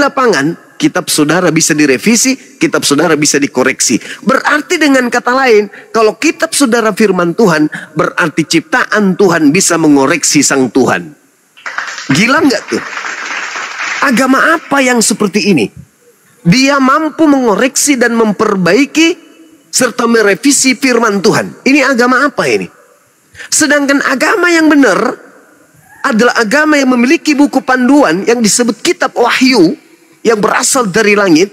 lapangan, kitab saudara bisa direvisi, kitab saudara bisa dikoreksi. Berarti dengan kata lain, kalau kitab saudara firman Tuhan, berarti ciptaan Tuhan bisa mengoreksi sang Tuhan. Gila nggak tuh? Agama apa yang seperti ini? Dia mampu mengoreksi dan memperbaiki serta merevisi firman Tuhan. Ini agama apa ini? Sedangkan agama yang benar adalah agama yang memiliki buku panduan yang disebut kitab wahyu yang berasal dari langit,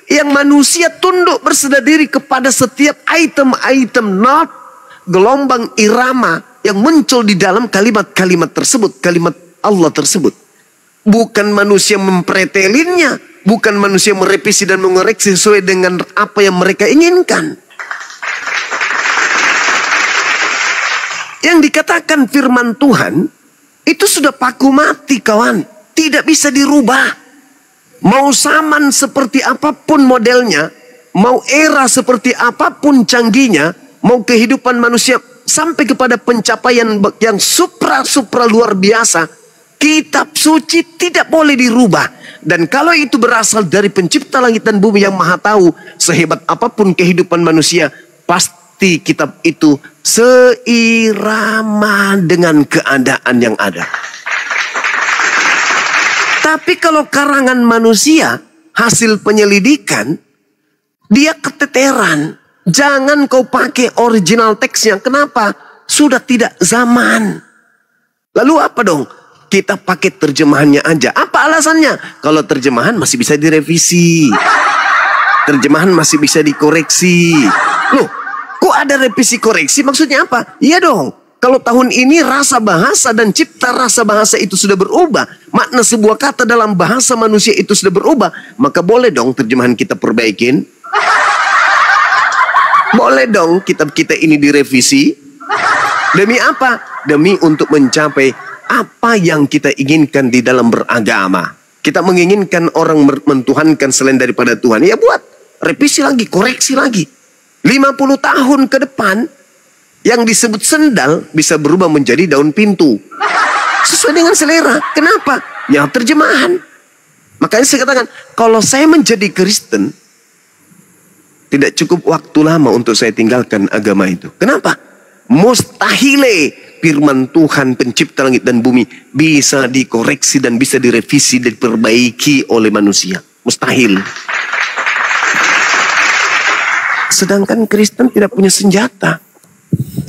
yang manusia tunduk berserah diri kepada setiap item-item not, gelombang irama yang muncul di dalam kalimat-kalimat tersebut, kalimat Allah tersebut. Bukan manusia mempretelinnya, bukan manusia merevisi dan mengoreksi sesuai dengan apa yang mereka inginkan. Yang dikatakan firman Tuhan itu sudah paku mati, kawan. Tidak bisa dirubah. Mau zaman seperti apapun modelnya, mau era seperti apapun canggihnya, mau kehidupan manusia sampai kepada pencapaian yang supra luar biasa, kitab suci tidak boleh dirubah. Dan kalau itu berasal dari pencipta langit dan bumi yang maha tahu, sehebat apapun kehidupan manusia, pasti kitab itu seirama dengan keadaan yang ada. Tapi kalau karangan manusia, hasil penyelidikan, dia keteteran. Jangan kau pakai original teksnya. Kenapa? Sudah tidak zaman. Lalu apa dong? Kita pakai terjemahannya aja. Apa alasannya? Kalau terjemahan masih bisa direvisi. Terjemahan masih bisa dikoreksi. Loh, kok ada revisi koreksi? Maksudnya apa? Iya dong. Kalau tahun ini rasa bahasa dan cipta rasa bahasa itu sudah berubah, makna sebuah kata dalam bahasa manusia itu sudah berubah, maka boleh dong terjemahan kita perbaikin. Boleh dong kitab kita ini direvisi. Demi apa? Demi untuk mencapai apa yang kita inginkan di dalam beragama. Kita menginginkan orang mentuhankan selain daripada Tuhan. Ya buat revisi lagi, koreksi lagi. 50 tahun ke depan, yang disebut sendal bisa berubah menjadi daun pintu. Sesuai dengan selera. Kenapa? Ya terjemahan. Makanya saya katakan, kalau saya menjadi Kristen, tidak cukup waktu lama untuk saya tinggalkan agama itu. Kenapa? Mustahile firman Tuhan pencipta langit dan bumi bisa dikoreksi dan bisa direvisi dan diperbaiki oleh manusia. Mustahil. Sedangkan Kristen tidak punya senjata.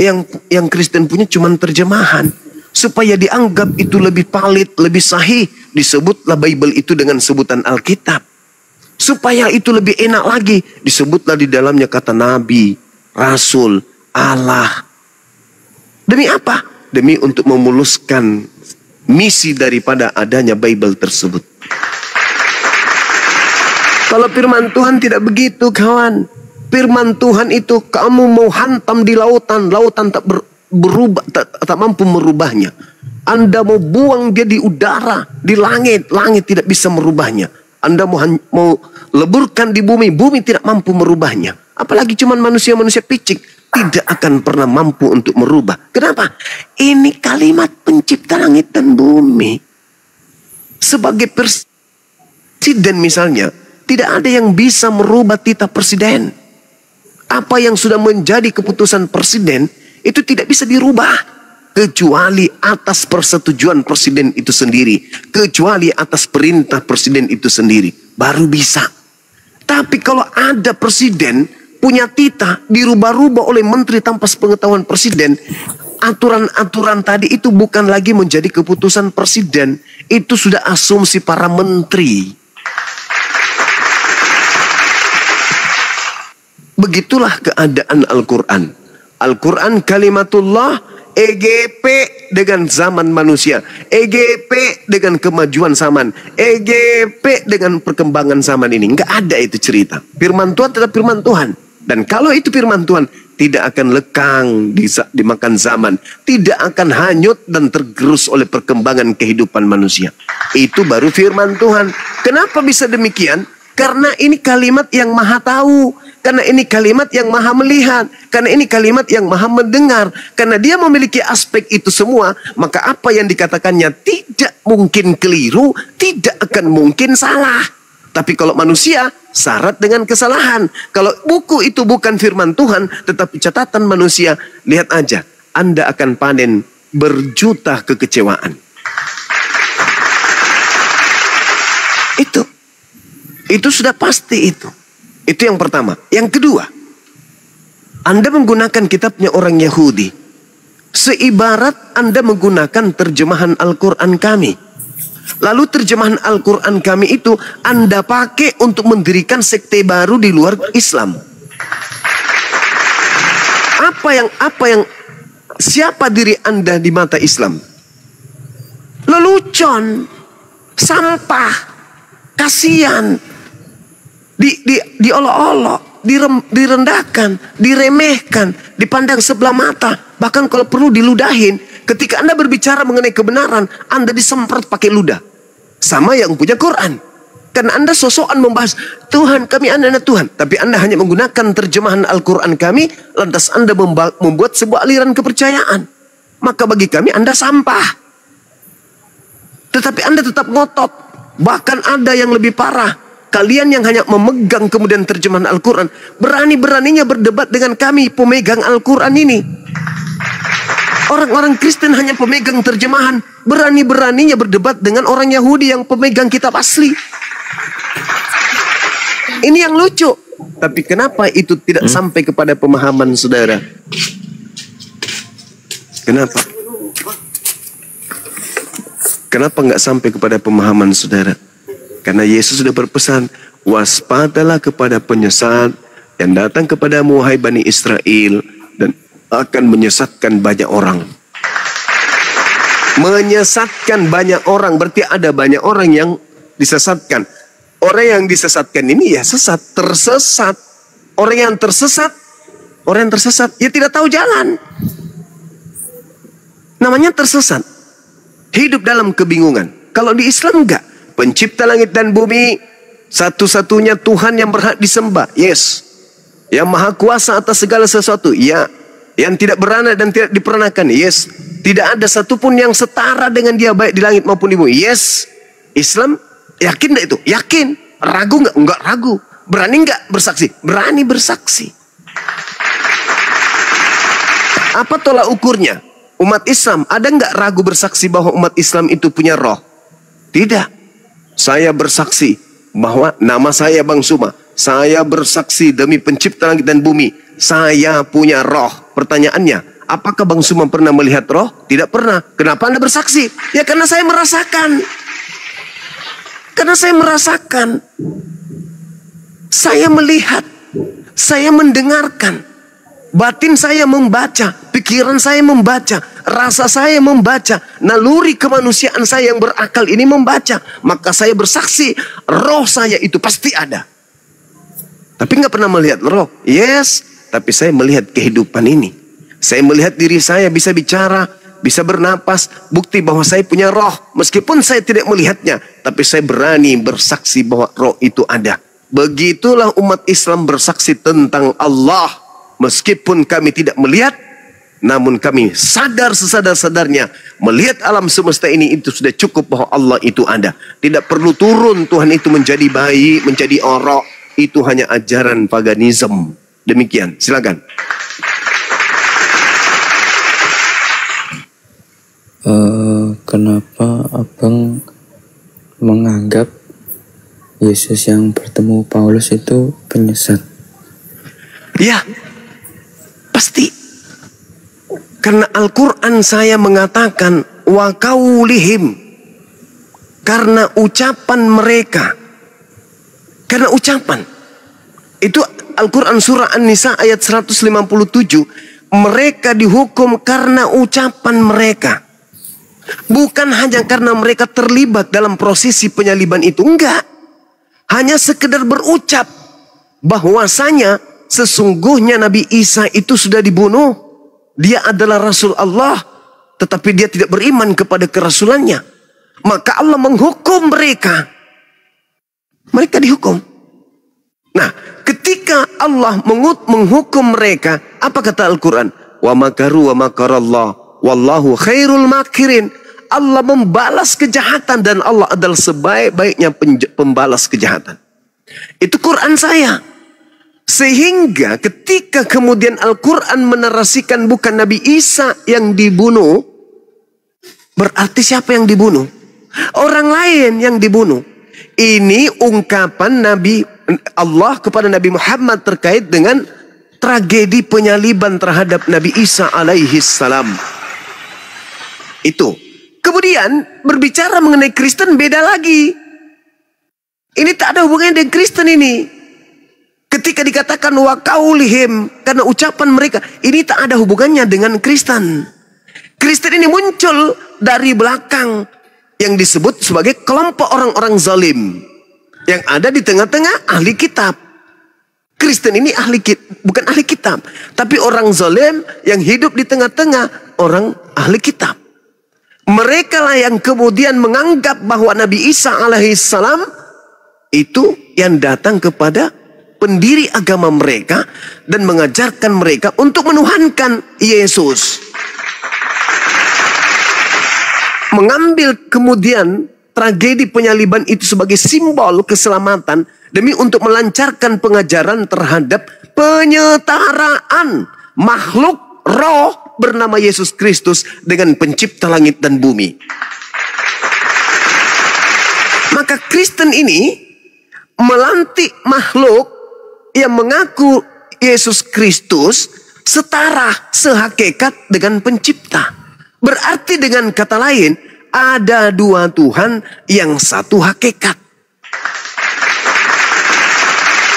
Yang Kristen punya cuma terjemahan. Supaya dianggap itu lebih valid, lebih sahih, disebutlah Bible itu dengan sebutan Alkitab. Supaya itu lebih enak lagi, disebutlah di dalamnya kata Nabi, Rasul, Allah. Demi apa? Demi untuk memuluskan misi daripada adanya Bible tersebut. Kalau firman Tuhan tidak begitu, kawan. Firman Tuhan itu kamu mau hantam di lautan, lautan tak berubah, tak mampu merubahnya. Anda mau buang dia di udara, di langit, langit tidak bisa merubahnya. Anda mau leburkan di bumi, bumi tidak mampu merubahnya. Apalagi cuman manusia-manusia picik, tidak akan pernah mampu untuk merubah. Kenapa? Ini kalimat pencipta langit dan bumi. Sebagai presiden misalnya, tidak ada yang bisa merubah titah presiden. Apa yang sudah menjadi keputusan presiden itu tidak bisa dirubah kecuali atas persetujuan presiden itu sendiri, kecuali atas perintah presiden itu sendiri, baru bisa. Tapi kalau ada presiden punya titah dirubah-rubah oleh menteri tanpa sepengetahuan presiden, aturan-aturan tadi itu bukan lagi menjadi keputusan presiden, itu sudah asumsi para menteri. Begitulah keadaan Al-Quran. Al-Quran kalimatullah, EGP dengan zaman manusia, EGP dengan kemajuan zaman, EGP dengan perkembangan zaman ini. Nggak ada itu cerita. Firman Tuhan tetap firman Tuhan. Dan kalau itu firman Tuhan, tidak akan lekang dimakan zaman, tidak akan hanyut dan tergerus oleh perkembangan kehidupan manusia. Itu baru firman Tuhan. Kenapa bisa demikian? Karena ini kalimat yang maha tahu. Karena ini kalimat yang maha melihat. Karena ini kalimat yang maha mendengar. Karena dia memiliki aspek itu semua. Maka apa yang dikatakannya tidak mungkin keliru. Tidak akan mungkin salah. Tapi kalau manusia, syarat dengan kesalahan. Kalau buku itu bukan firman Tuhan, tetapi catatan manusia, lihat aja, Anda akan panen berjuta kekecewaan. Itu sudah pasti itu. Itu yang pertama. Yang kedua, Anda menggunakan kitabnya orang Yahudi. Seibarat Anda menggunakan terjemahan Al-Quran kami. Lalu terjemahan Al-Quran kami itu Anda pakai untuk mendirikan sekte baru di luar Islam. Siapa diri Anda di mata Islam? Lelucon, sampah, kasihan, diolok-olok, direndahkan, diremehkan, dipandang sebelah mata, bahkan kalau perlu diludahin. Ketika Anda berbicara mengenai kebenaran, Anda disemprot pakai ludah. Sama yang punya Quran. Karena Anda sosokan membahas, Tuhan kami anak-anak Tuhan. Tapi Anda hanya menggunakan terjemahan Al-Quran kami, lantas Anda membuat sebuah aliran kepercayaan. Maka bagi kami Anda sampah. Tetapi Anda tetap ngotot. Bahkan ada yang lebih parah. Kalian yang hanya memegang kemudian terjemahan Al-Quran, berani-beraninya berdebat dengan kami pemegang Al-Quran ini. Orang-orang Kristen hanya pemegang terjemahan, berani-beraninya berdebat dengan orang Yahudi yang pemegang kitab asli. Ini yang lucu. Tapi kenapa itu tidak sampai kepada pemahaman saudara? Kenapa? Kenapa nggak sampai kepada pemahaman saudara? Karena Yesus sudah berpesan, waspadalah kepada penyesat yang datang kepadamu, hai Bani Israel, dan akan menyesatkan banyak orang. Menyesatkan banyak orang berarti ada banyak orang yang disesatkan. Orang yang disesatkan ini ya sesat, tersesat. Orang yang tersesat ya tidak tahu jalan. Namanya tersesat. Hidup dalam kebingungan. Kalau di Islam enggak. Pencipta langit dan bumi, satu-satunya Tuhan yang berhak disembah. Yes. Yang maha kuasa atas segala sesuatu. Ya. Yang tidak beranak dan tidak diperanakan. Yes. Tidak ada satupun yang setara dengan dia, baik di langit maupun di bumi. Yes. Islam, yakin enggak itu? Yakin. Ragu enggak? Enggak ragu. Berani enggak bersaksi? Berani bersaksi. Apa tolak ukurnya? Umat Islam, ada enggak ragu bersaksi bahwa umat Islam itu punya roh? Tidak. Saya bersaksi bahwa nama saya Bang Suma. Saya bersaksi demi pencipta langit dan bumi. Saya punya roh. Pertanyaannya, apakah Bang Suma pernah melihat roh? Tidak pernah. Kenapa Anda bersaksi? Ya karena saya merasakan. Karena saya merasakan. Saya melihat. Saya mendengarkan. Batin saya membaca, pikiran saya membaca, rasa saya membaca, naluri kemanusiaan saya yang berakal ini membaca. Maka saya bersaksi, roh saya itu pasti ada. Tapi nggak pernah melihat roh. Yes, tapi saya melihat kehidupan ini. Saya melihat diri saya bisa bicara, bisa bernapas, bukti bahwa saya punya roh. Meskipun saya tidak melihatnya, tapi saya berani bersaksi bahwa roh itu ada. Begitulah umat Islam bersaksi tentang Allah. Meskipun kami tidak melihat, namun kami sadar sesadar-sadarnya melihat alam semesta ini itu sudah cukup bahwa Allah itu ada. Tidak perlu turun Tuhan itu menjadi bayi, menjadi orok. Itu hanya ajaran paganisme. Demikian, silakan. Kenapa abang menganggap Yesus yang bertemu Paulus itu penyesat? Ya, pasti. Karena Al-Quran saya mengatakan wa qaulihim, karena ucapan mereka. Karena ucapan. Itu Al-Quran surah An-Nisa ayat 157. Mereka dihukum karena ucapan mereka. Bukan hanya karena mereka terlibat dalam prosesi penyaliban itu. Enggak. Hanya sekedar berucap bahwasanya sesungguhnya Nabi Isa itu sudah dibunuh. Dia adalah Rasul Allah. Tetapi dia tidak beriman kepada kerasulannya. Maka Allah menghukum mereka. Mereka dihukum. Nah, ketika Allah menghukum mereka, apa kata Al-Quran? Wa makaru wa makarallah. Wallahu khairul makirin. Allah membalas kejahatan dan Allah adalah sebaik-baiknya pembalas kejahatan. Itu Quran saya. Sehingga ketika kemudian Al-Quran menarasikan bukan Nabi Isa yang dibunuh, berarti siapa yang dibunuh? Orang lain yang dibunuh. Ini ungkapan Nabi Allah kepada Nabi Muhammad terkait dengan tragedi penyaliban terhadap Nabi Isa alaihi salam. Itu. Kemudian berbicara mengenai Kristen beda lagi. Ini tak ada hubungannya dengan Kristen ini. Ketika dikatakan wa qaulihim, karena ucapan mereka, ini tak ada hubungannya dengan Kristen. Kristen ini muncul dari belakang yang disebut sebagai kelompok orang-orang zalim yang ada di tengah-tengah ahli kitab. Kristen ini bukan ahli kitab, tapi orang zalim yang hidup di tengah-tengah orang ahli kitab. Mereka lah yang kemudian menganggap bahwa Nabi Isa alaihissalam itu yang datang kepada pendiri agama mereka dan mengajarkan mereka untuk menuhankan Yesus. Mengambil kemudian tragedi penyaliban itu sebagai simbol keselamatan demi untuk melancarkan pengajaran terhadap penyetaraan makhluk roh bernama Yesus Kristus dengan pencipta langit dan bumi. Maka Kristen ini melantik makhluk yang mengaku Yesus Kristus setara sehakikat dengan pencipta. Berarti dengan kata lain, ada dua Tuhan yang satu hakikat.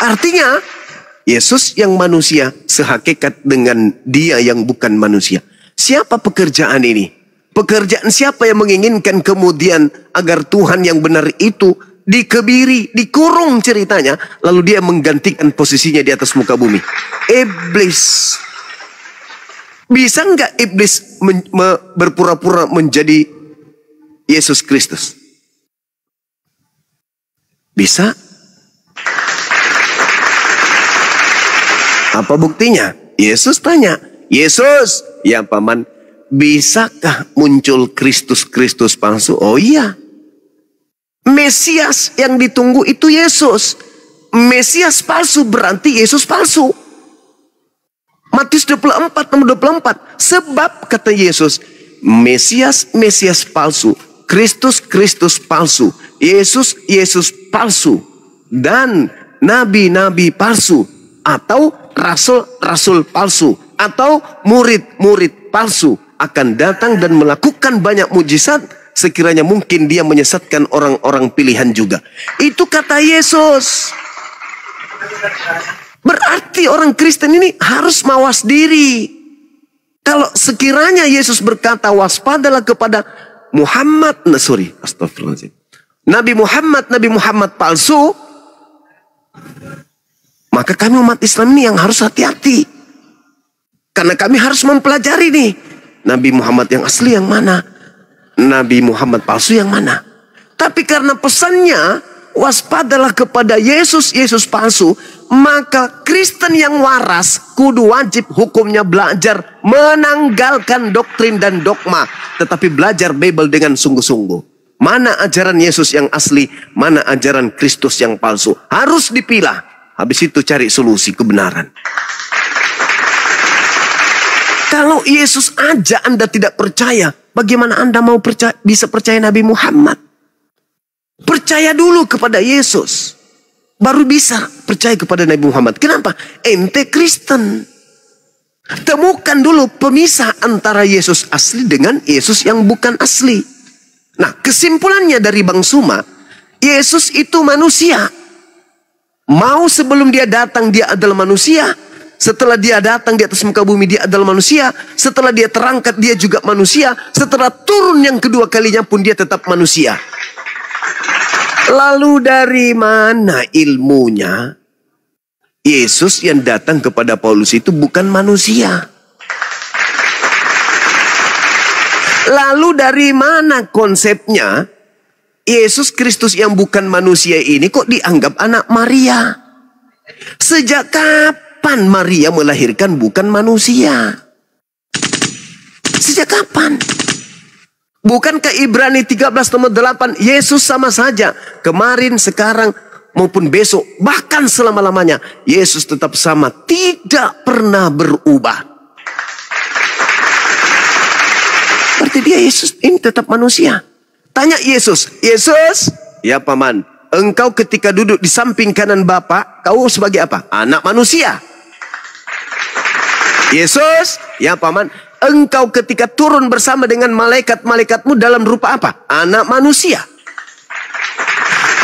Artinya, Yesus yang manusia sehakikat dengan dia yang bukan manusia. Siapa pekerjaan ini? Pekerjaan siapa yang menginginkan kemudian agar Tuhan yang benar itu dikebiri, dikurung ceritanya, lalu dia menggantikan posisinya di atas muka bumi? Iblis. Bisa nggak iblis berpura-pura menjadi Yesus Kristus? Bisa. Apa buktinya? Yesus tanya, Yesus, ya paman, bisakah muncul Kristus palsu? Oh iya. Mesias yang ditunggu itu Yesus. Mesias palsu berarti Yesus palsu. Matius 24, nomor 24. Sebab kata Yesus, Mesias palsu, Kristus palsu, Yesus palsu, dan nabi-nabi palsu, atau rasul-rasul palsu, atau murid-murid palsu akan datang dan melakukan banyak mujizat. Sekiranya mungkin dia menyesatkan orang-orang pilihan juga. Itu kata Yesus. Berarti orang Kristen ini harus mawas diri. Kalau sekiranya Yesus berkata waspadalah kepada Nabi Muhammad palsu, maka kami umat Islam ini yang harus hati-hati. Karena kami harus mempelajari nih, Nabi Muhammad yang asli yang mana, Nabi Muhammad palsu yang mana. Tapi karena pesannya waspadalah kepada Yesus palsu, maka Kristen yang waras kudu wajib hukumnya belajar menanggalkan doktrin dan dogma, tetapi belajar Bible dengan sungguh-sungguh. Mana ajaran Yesus yang asli, mana ajaran Kristus yang palsu. Harus dipilah. Habis itu cari solusi kebenaran. Kalau Yesus aja Anda tidak percaya, bagaimana Anda mau bisa percaya Nabi Muhammad? Percaya dulu kepada Yesus, baru bisa percaya kepada Nabi Muhammad. Kenapa? Ente Kristen. Temukan dulu pemisah antara Yesus asli dengan Yesus yang bukan asli. Nah, kesimpulannya dari Bang Suma, Yesus itu manusia. Mau sebelum dia datang dia adalah manusia. Setelah dia datang di atas muka bumi dia adalah manusia. Setelah dia terangkat dia juga manusia. Setelah turun yang kedua kalinya pun dia tetap manusia. Lalu dari mana ilmunya? Yesus yang datang kepada Paulus itu bukan manusia. Lalu dari mana konsepnya Yesus Kristus yang bukan manusia ini kok dianggap anak Maria? Sejak kapan Maria melahirkan bukan manusia? Sejak kapan? Bukankah Ibrani 13 nomor 8, Yesus sama saja kemarin, sekarang maupun besok, bahkan selama-lamanya. Yesus tetap sama, tidak pernah berubah. Berarti dia, Yesus ini tetap manusia. Tanya Yesus, Yesus, ya paman, engkau ketika duduk di samping kanan Bapa, kau sebagai apa? Anak manusia. Yesus, ya paman, engkau ketika turun bersama dengan malaikat-malaikatmu dalam rupa apa? Anak manusia.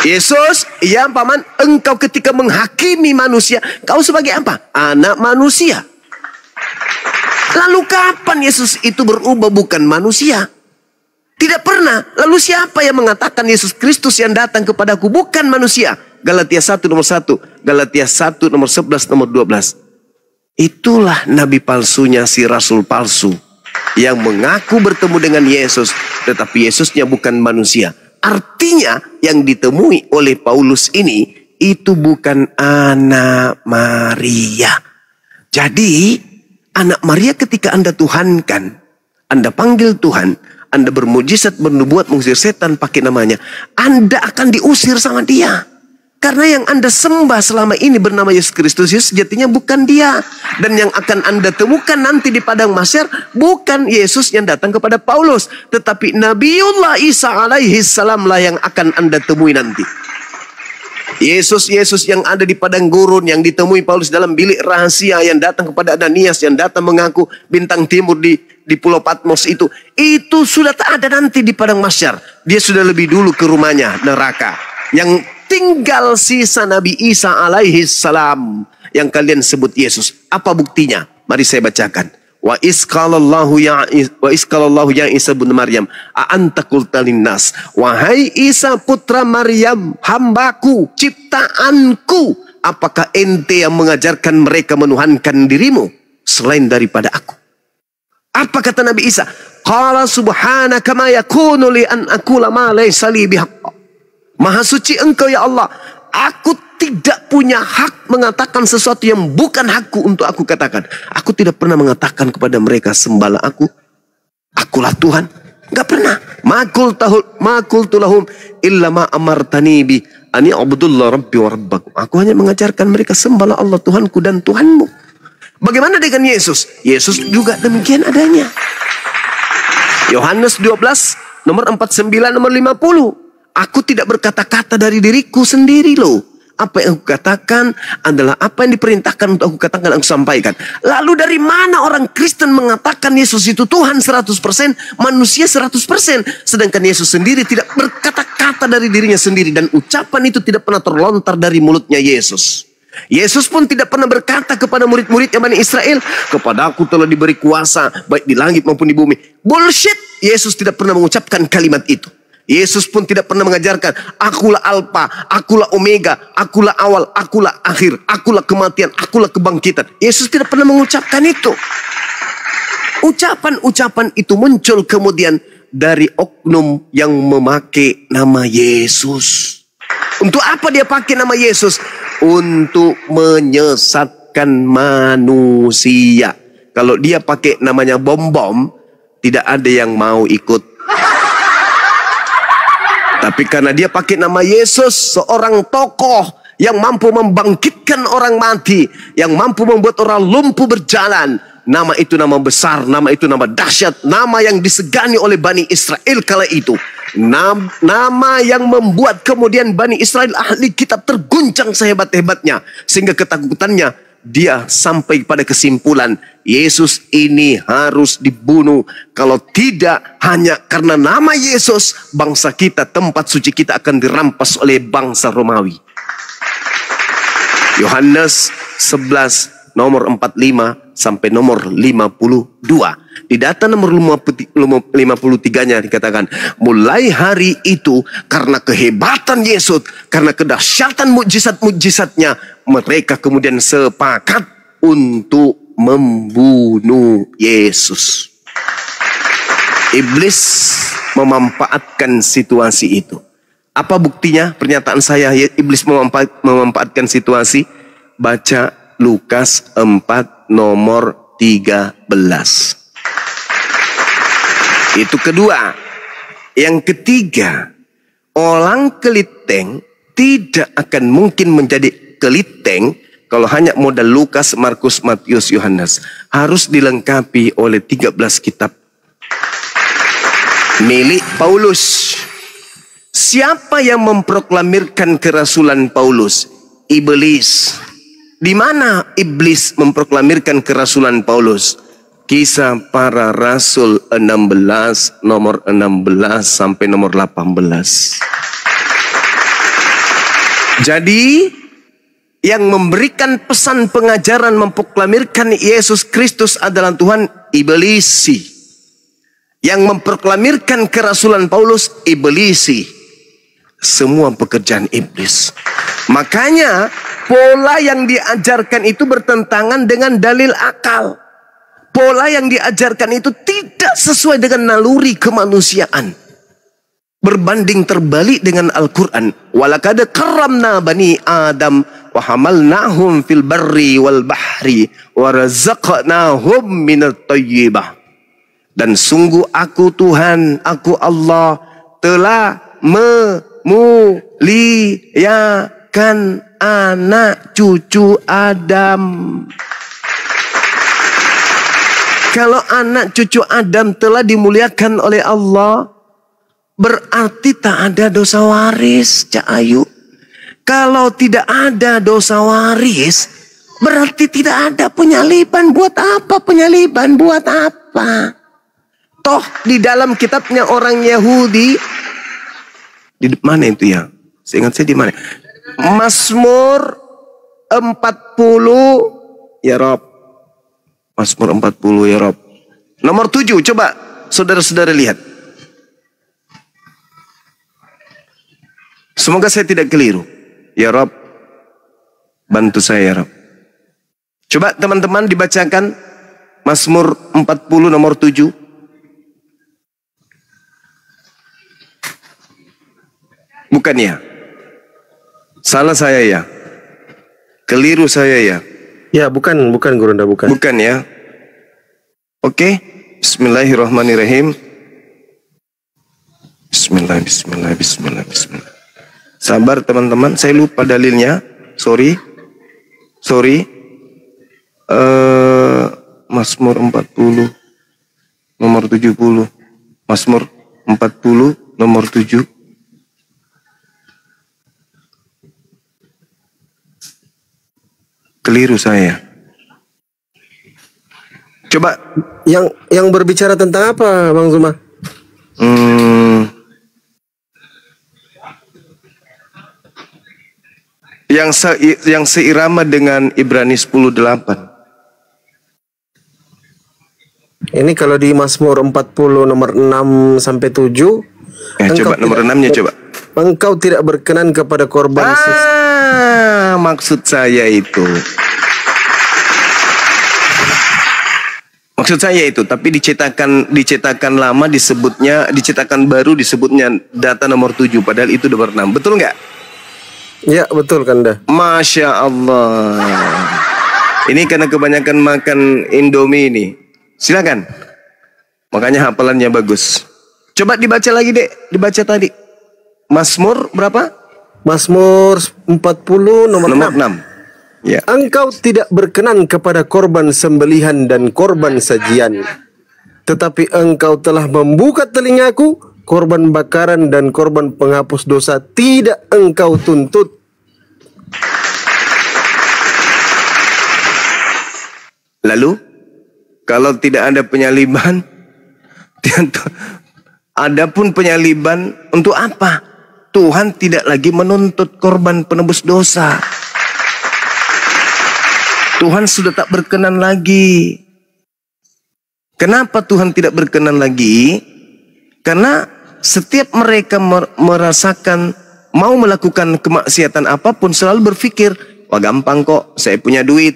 Yesus, ya paman, engkau ketika menghakimi manusia, kau sebagai apa? Anak manusia. Lalu kapan Yesus itu berubah bukan manusia? Tidak pernah. Lalu siapa yang mengatakan Yesus Kristus yang datang kepadaku bukan manusia? Galatia 1 nomor 1, Galatia 1 nomor 11 nomor 12. Itulah nabi palsunya, si rasul palsu yang mengaku bertemu dengan Yesus, tetapi Yesusnya bukan manusia. Artinya yang ditemui oleh Paulus ini itu bukan anak Maria. Jadi anak Maria ketika Anda tuhankan, Anda panggil Tuhan, Anda bermujizat, bernubuat, mengusir setan pakai namanya, Anda akan diusir sama dia. Karena yang Anda sembah selama ini bernama Yesus Kristus, sejatinya bukan dia. Dan yang akan Anda temukan nanti di padang mahsyar bukan Yesus yang datang kepada Paulus, tetapi Nabiullah Isa alaihi salam lah yang akan Anda temui nanti. Yesus yang ada di padang gurun, yang ditemui Paulus dalam bilik rahasia, yang datang kepada Ananias, yang datang mengaku bintang timur di Pulau Patmos itu sudah tak ada nanti di padang mahsyar. Dia sudah lebih dulu ke rumahnya, neraka. Yang tinggal sisa Nabi Isa alaihi salam yang kalian sebut Yesus. Apa buktinya? Mari saya bacakan. Wa isqalallahu ya Isa bin Maryam a anta qulta linnas, wahai Isa putra Maryam, hambaku, ciptaanku, apakah ente yang mengajarkan mereka menuhankan dirimu selain daripada aku? Apa kata Nabi Isa? Qala subhanaka ma yakunu li an aqula ma laysa li bihaqq. Maha suci engkau ya Allah, aku tidak punya hak mengatakan sesuatu yang bukan hakku untuk aku katakan. Aku tidak pernah mengatakan kepada mereka sembahlah aku, akulah Tuhan. Enggak pernah. Ma qultu lahum illa ma amartani bi ani abdullah rabbi wa rabbakum. Aku hanya mengajarkan mereka sembahlah Allah Tuhanku dan Tuhanmu. Bagaimana dengan Yesus? Yesus juga demikian adanya. Yohanes 12 nomor 49 nomor 50. Aku tidak berkata-kata dari diriku sendiri loh. Apa yang aku katakan adalah apa yang diperintahkan untuk aku katakan, aku sampaikan. Lalu dari mana orang Kristen mengatakan Yesus itu Tuhan 100%, manusia 100%. Sedangkan Yesus sendiri tidak berkata-kata dari dirinya sendiri. Dan ucapan itu tidak pernah terlontar dari mulutnya Yesus. Yesus pun tidak pernah berkata kepada murid-muridnya Bani Israel, kepadaku telah diberi kuasa baik di langit maupun di bumi. Bullshit. Yesus tidak pernah mengucapkan kalimat itu. Yesus pun tidak pernah mengajarkan, akulah Alfa, akulah Omega, akulah awal, akulah akhir, akulah kematian, akulah kebangkitan. Yesus tidak pernah mengucapkan itu. Ucapan-ucapan itu muncul kemudian dari oknum yang memakai nama Yesus. Untuk apa dia pakai nama Yesus? Untuk menyesatkan manusia. Kalau dia pakai namanya bom-bom, tidak ada yang mau ikut. Tapi karena dia pakai nama Yesus, seorang tokoh yang mampu membangkitkan orang mati, yang mampu membuat orang lumpuh berjalan. Nama itu nama besar, nama itu nama dahsyat, nama yang disegani oleh Bani Israel kala itu. Nama yang membuat kemudian Bani Israel ahli kitab terguncang sehebat-hebatnya. Sehingga ketakutannya dia sampai pada kesimpulan, Yesus ini harus dibunuh. Kalau tidak, hanya karena nama Yesus, bangsa kita, tempat suci kita akan dirampas oleh bangsa Romawi. Yohanes 11 nomor 45 sampai nomor 52. Di data nomor 53-nya dikatakan, mulai hari itu karena kehebatan Yesus, karena kedahsyatan mukjizat-mukjizatnya, mereka kemudian sepakat untuk membunuh Yesus. Iblis memanfaatkan situasi itu. Apa buktinya pernyataan saya iblis memanfaatkan situasi? Baca Lukas 4 nomor 13. Itu kedua. Yang ketiga, orang keliteng tidak akan mungkin menjadi keliteng kalau hanya modal Lukas, Markus, Matius, Yohanes. Harus dilengkapi oleh 13 kitab milik Paulus. Siapa yang memproklamirkan kerasulan Paulus? Iblis. Di mana iblis memproklamirkan kerasulan Paulus? Kisah Para Rasul 16, nomor 16 sampai nomor 18. Jadi, yang memberikan pesan pengajaran memproklamirkan Yesus Kristus adalah Tuhan, iblisi. Yang memproklamirkan kerasulan Paulus, iblisi. Semua pekerjaan iblis. Makanya, pola yang diajarkan itu bertentangan dengan dalil akal. Pola yang diajarkan itu tidak sesuai dengan naluri kemanusiaan. Berbanding terbalik dengan Al-Quran. Walaqad karramna bani Adam wa hamalnahum fil barri wal bahri wa razaqnahum minat thayyibah. Dan sungguh aku Tuhan, aku Allah telah memuliakan anak cucu Adam. Kalau anak cucu Adam telah dimuliakan oleh Allah, berarti tak ada dosa waris, Cak Ayu. Kalau tidak ada dosa waris, berarti tidak ada penyaliban. Buat apa penyaliban? Buat apa? Toh di dalam kitabnya orang Yahudi, di mana itu ya? Seingat saya di mana? Mazmur 40, ya Rob. Mazmur 40, ya Rob. Nomor 7, coba saudara-saudara lihat. Semoga saya tidak keliru. Ya Rob, bantu saya ya Rob. Coba teman-teman dibacakan Mazmur 40 nomor 7. Bukan ya? Salah saya ya? Keliru saya ya? Ya, bukan Gurunda, bukan. Bukan ya? Oke. Bismillahirrahmanirrahim. Bismillah. Sabar teman-teman, saya lupa dalilnya. Sorry. Mazmur 40 nomor 70. Mazmur 40 nomor 7. Keliru saya. Coba yang berbicara tentang apa, Bang Zuma? Yang seirama dengan Ibrani 10:8. Ini kalau di Mazmur 40 nomor 6 sampai 7. Coba nomor 6-nya coba. Engkau tidak berkenan kepada korban maksud saya itu. Maksud saya itu, tapi dicetakan lama disebutnya, dicetakan baru disebutnya data nomor 7, padahal itu nomor 6. Betul nggak? Ya, betul Kanda. Masya Allah. Ini karena kebanyakan makan Indomie ini. Silakan. Makanya hafalannya bagus. Coba dibaca lagi, Dek. Dibaca tadi. Mazmur berapa? Mazmur 40 nomor 6. Ya. Engkau tidak berkenan kepada korban sembelihan dan korban sajian, tetapi engkau telah membuka telingaku, korban bakaran dan korban penghapus dosa tidak engkau tuntut. Lalu, kalau tidak ada penyaliban, adapun penyaliban untuk apa? Tuhan tidak lagi menuntut korban penebus dosa. Tuhan sudah tak berkenan lagi. Kenapa Tuhan tidak berkenan lagi? Karena setiap mereka merasakan mau melakukan kemaksiatan apapun selalu berpikir, wah gampang kok, saya punya duit,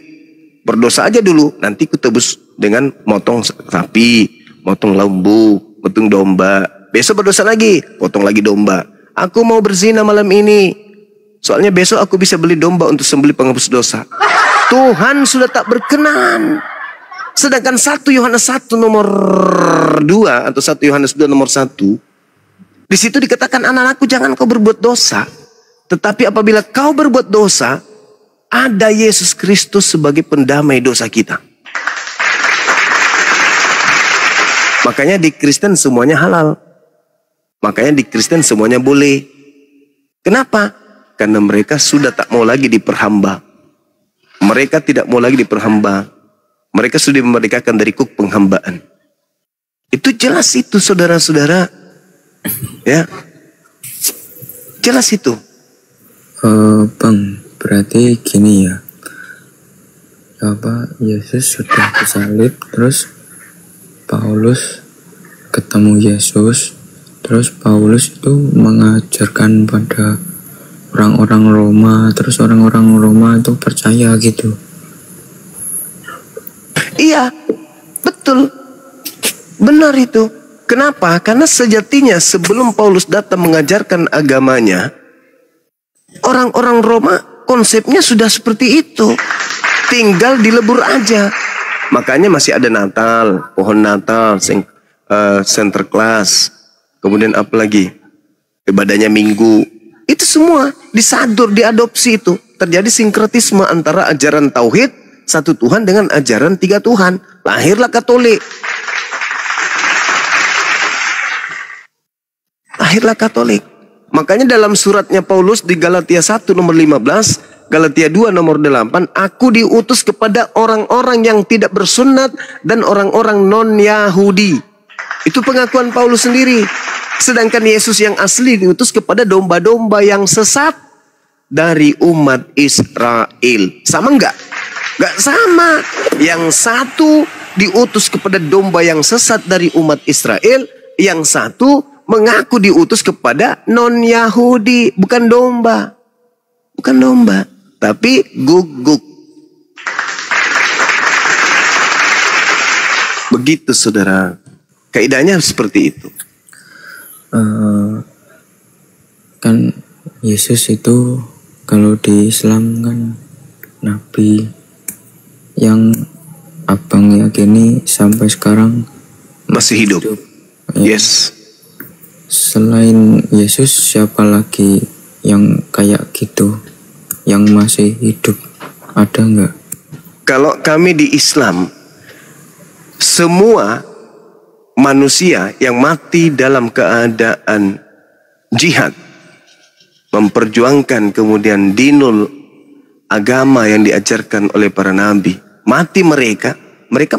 berdosa aja dulu, nanti ku tebus dengan motong sapi, motong lembu, motong domba. Besok berdosa lagi, potong lagi domba. Aku mau berzina malam ini, soalnya besok aku bisa beli domba untuk sembelih penghapus dosa. Tuhan sudah tak berkenan. Sedangkan 1 Yohanes 1 nomor 2 atau 1 Yohanes 2 nomor 1 Di situ dikatakan, anak-anakku jangan kau berbuat dosa. Tetapi apabila kau berbuat dosa, ada Yesus Kristus sebagai pendamai dosa kita. Makanya di Kristen semuanya halal. Makanya di Kristen semuanya boleh. Kenapa? Karena mereka sudah tak mau lagi diperhamba. Mereka tidak mau lagi diperhamba. Mereka sudah memerdekakan dari kuk penghambaan. Itu jelas itu, saudara-saudara. Ya, jelas itu. Bang, berarti gini ya. Yesus sudah disalib, terus Paulus ketemu Yesus, terus Paulus itu mengajarkan pada orang-orang Roma, terus orang-orang Roma itu percaya gitu. Iya, betul. Benar itu. Kenapa? Karena sejatinya sebelum Paulus datang mengajarkan agamanya, orang-orang Roma konsepnya sudah seperti itu. Tinggal dilebur aja. Makanya masih ada Natal, pohon Natal, Sinterklas, kemudian apa lagi? Ibadahnya Minggu. Itu semua disadur, diadopsi itu. Terjadi sinkretisme antara ajaran Tauhid, satu Tuhan dengan ajaran tiga Tuhan. Lahirlah Katolik. Lahirlah Katolik. Makanya dalam suratnya Paulus di Galatia 1 nomor 15, Galatia 2 nomor 8, aku diutus kepada orang-orang yang tidak bersunat dan orang-orang non-Yahudi. Itu pengakuan Paulus sendiri. Sedangkan Yesus yang asli diutus kepada domba-domba yang sesat dari umat Israel. Sama enggak? Enggak sama. Yang satu diutus kepada domba yang sesat dari umat Israel, yang satu mengaku diutus kepada non-Yahudi. Bukan domba. Bukan domba, tapi guguk. Begitu saudara. Kaidahnya seperti itu. Kan Yesus itu kalau di Islam kan Nabi yang abang yakini sampai sekarang Masih hidup. Ya. Yes. Selain Yesus siapa lagi yang kayak gitu, yang masih hidup, ada nggak? Kalau kami di Islam, semua manusia yang mati dalam keadaan jihad, memperjuangkan kemudian dinul agama yang diajarkan oleh para nabi, mati mereka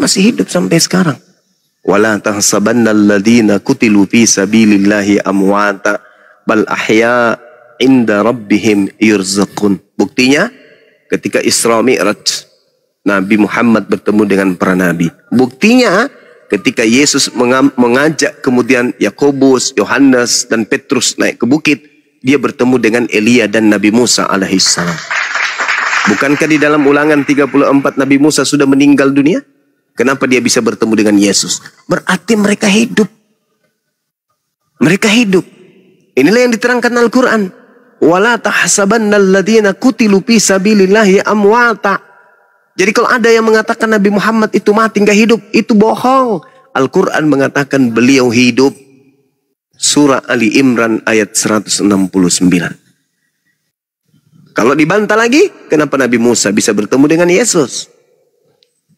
masih hidup sampai sekarang. Wala tahsabanna alladhina kutilu fi sabilillahi amwata bal ahya inda rabbihim yurzaqun. Buktinya ketika Isra Mi'raj Nabi Muhammad bertemu dengan para nabi. Buktinya ketika Yesus mengajak kemudian Yakobus, Yohanes dan Petrus naik ke bukit, dia bertemu dengan Elia dan Nabi Musa alaihissalam. Bukankah di dalam Ulangan 34 Nabi Musa sudah meninggal dunia? Kenapa dia bisa bertemu dengan Yesus? Berarti mereka hidup. Mereka hidup. Inilah yang diterangkan Al-Quran. Wala tahsabanna alladhina kutilu fi sabilillahi amwata. Jadi kalau ada yang mengatakan Nabi Muhammad itu mati nggak hidup, itu bohong. Al-Quran mengatakan beliau hidup. Surah Ali Imran ayat 169. Kalau dibantah lagi, kenapa Nabi Musa bisa bertemu dengan Yesus?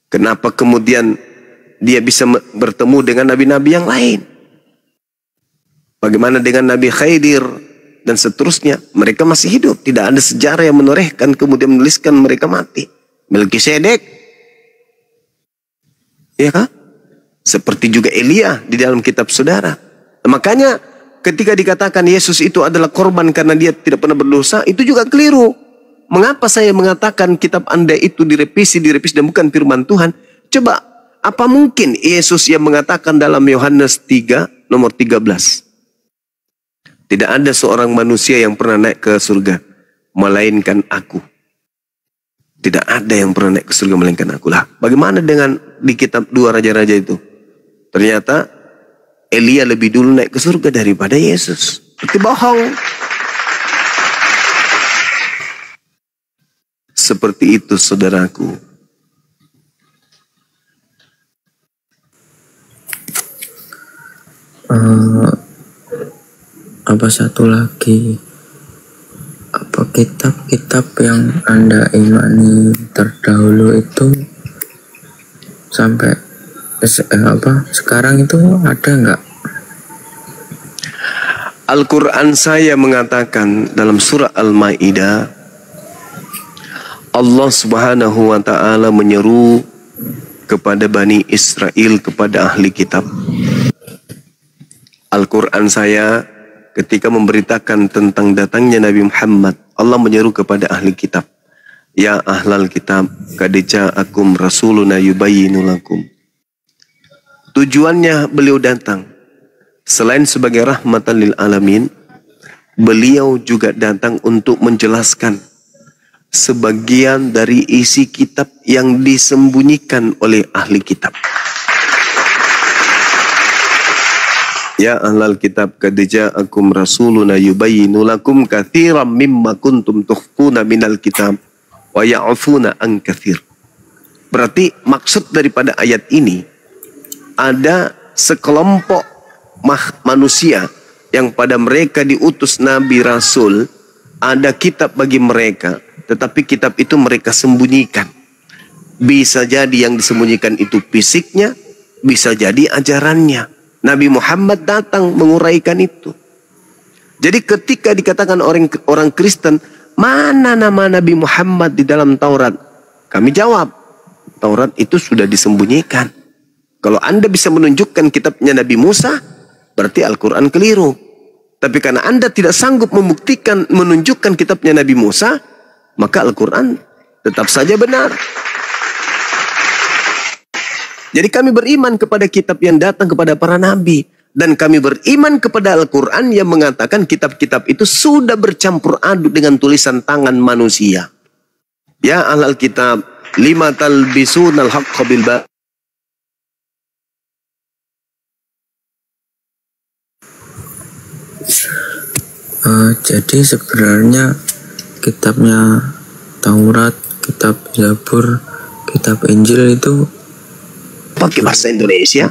Kenapa kemudian dia bisa bertemu dengan nabi-nabi yang lain? Bagaimana dengan Nabi Khidir dan seterusnya? Mereka masih hidup. Tidak ada sejarah yang menorehkan kemudian menuliskan mereka mati. Melkisedek, ya kan? Seperti juga Elia di dalam kitab saudara. Makanya ketika dikatakan Yesus itu adalah korban karena dia tidak pernah berdosa, itu juga keliru. Mengapa saya mengatakan kitab Anda itu direvisi dan bukan firman Tuhan? Coba, apa mungkin Yesus yang mengatakan dalam Yohanes 3 nomor 13? Tidak ada seorang manusia yang pernah naik ke surga melainkan aku. Tidak ada yang pernah naik ke surga melainkan aku. Lah, bagaimana dengan di kitab 2 raja-raja itu? Ternyata Elia lebih dulu naik ke surga daripada Yesus. Itu bohong. Seperti itu saudaraku. apa satu lagi, apa kitab-kitab yang Anda imani terdahulu itu sampai sekarang itu ada nggak? Al-Quran saya mengatakan dalam surah Al-Ma'idah, Allah Subhanahu wa ta'ala menyeru kepada Bani Israel, kepada ahli kitab. Al-Quran saya ketika memberitakan tentang datangnya Nabi Muhammad, Allah menyeru kepada ahli kitab, ya ahlal kitab, qad ja'akum rasuluna yubayyinu lakum. Tujuannya beliau datang, selain sebagai rahmatan lil alamin, beliau juga datang untuk menjelaskan sebagian dari isi kitab yang disembunyikan oleh ahli kitab. Ya ahlal kitab, qad ja'akum rasuluna yubayyinu lakum katsiran mimma kuntum tukhfuna minal kitab wa ya'funa an katsir. Berarti maksud daripada ayat ini, ada sekelompok manusia yang pada mereka diutus Nabi Rasul, ada kitab bagi mereka, tetapi kitab itu mereka sembunyikan. Bisa jadi yang disembunyikan itu fisiknya, bisa jadi ajarannya. Nabi Muhammad datang menguraikan itu. Jadi ketika dikatakan orang Kristen, mana nama Nabi Muhammad di dalam Taurat? Kami jawab, Taurat itu sudah disembunyikan. Kalau Anda bisa menunjukkan kitabnya Nabi Musa, berarti Al-Quran keliru. Tapi karena Anda tidak sanggup membuktikan, menunjukkan kitabnya Nabi Musa, maka Al-Quran tetap saja benar. Jadi kami beriman kepada kitab yang datang kepada para nabi. Dan kami beriman kepada Al-Quran yang mengatakan kitab-kitab itu sudah bercampur aduk dengan tulisan tangan manusia. Ya ahlal kitab, lima talbisunal haqqa bil batil. Jadi sebenarnya kitabnya Taurat, kitab Zabur, kitab Injil itu pakai bahasa Indonesia.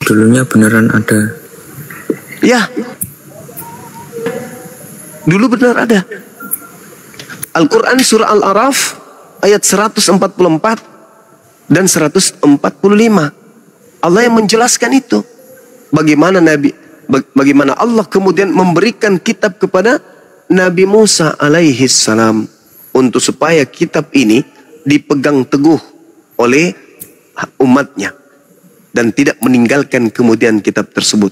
Dulunya beneran ada. Ya, dulu benar ada. Al-Quran surah Al-Araf ayat 144 dan 145. Allah yang menjelaskan itu. Bagaimana Allah kemudian memberikan kitab kepada Nabi Musa alaihi salam untuk supaya kitab ini dipegang teguh oleh umatnya dan tidak meninggalkan kemudian kitab tersebut.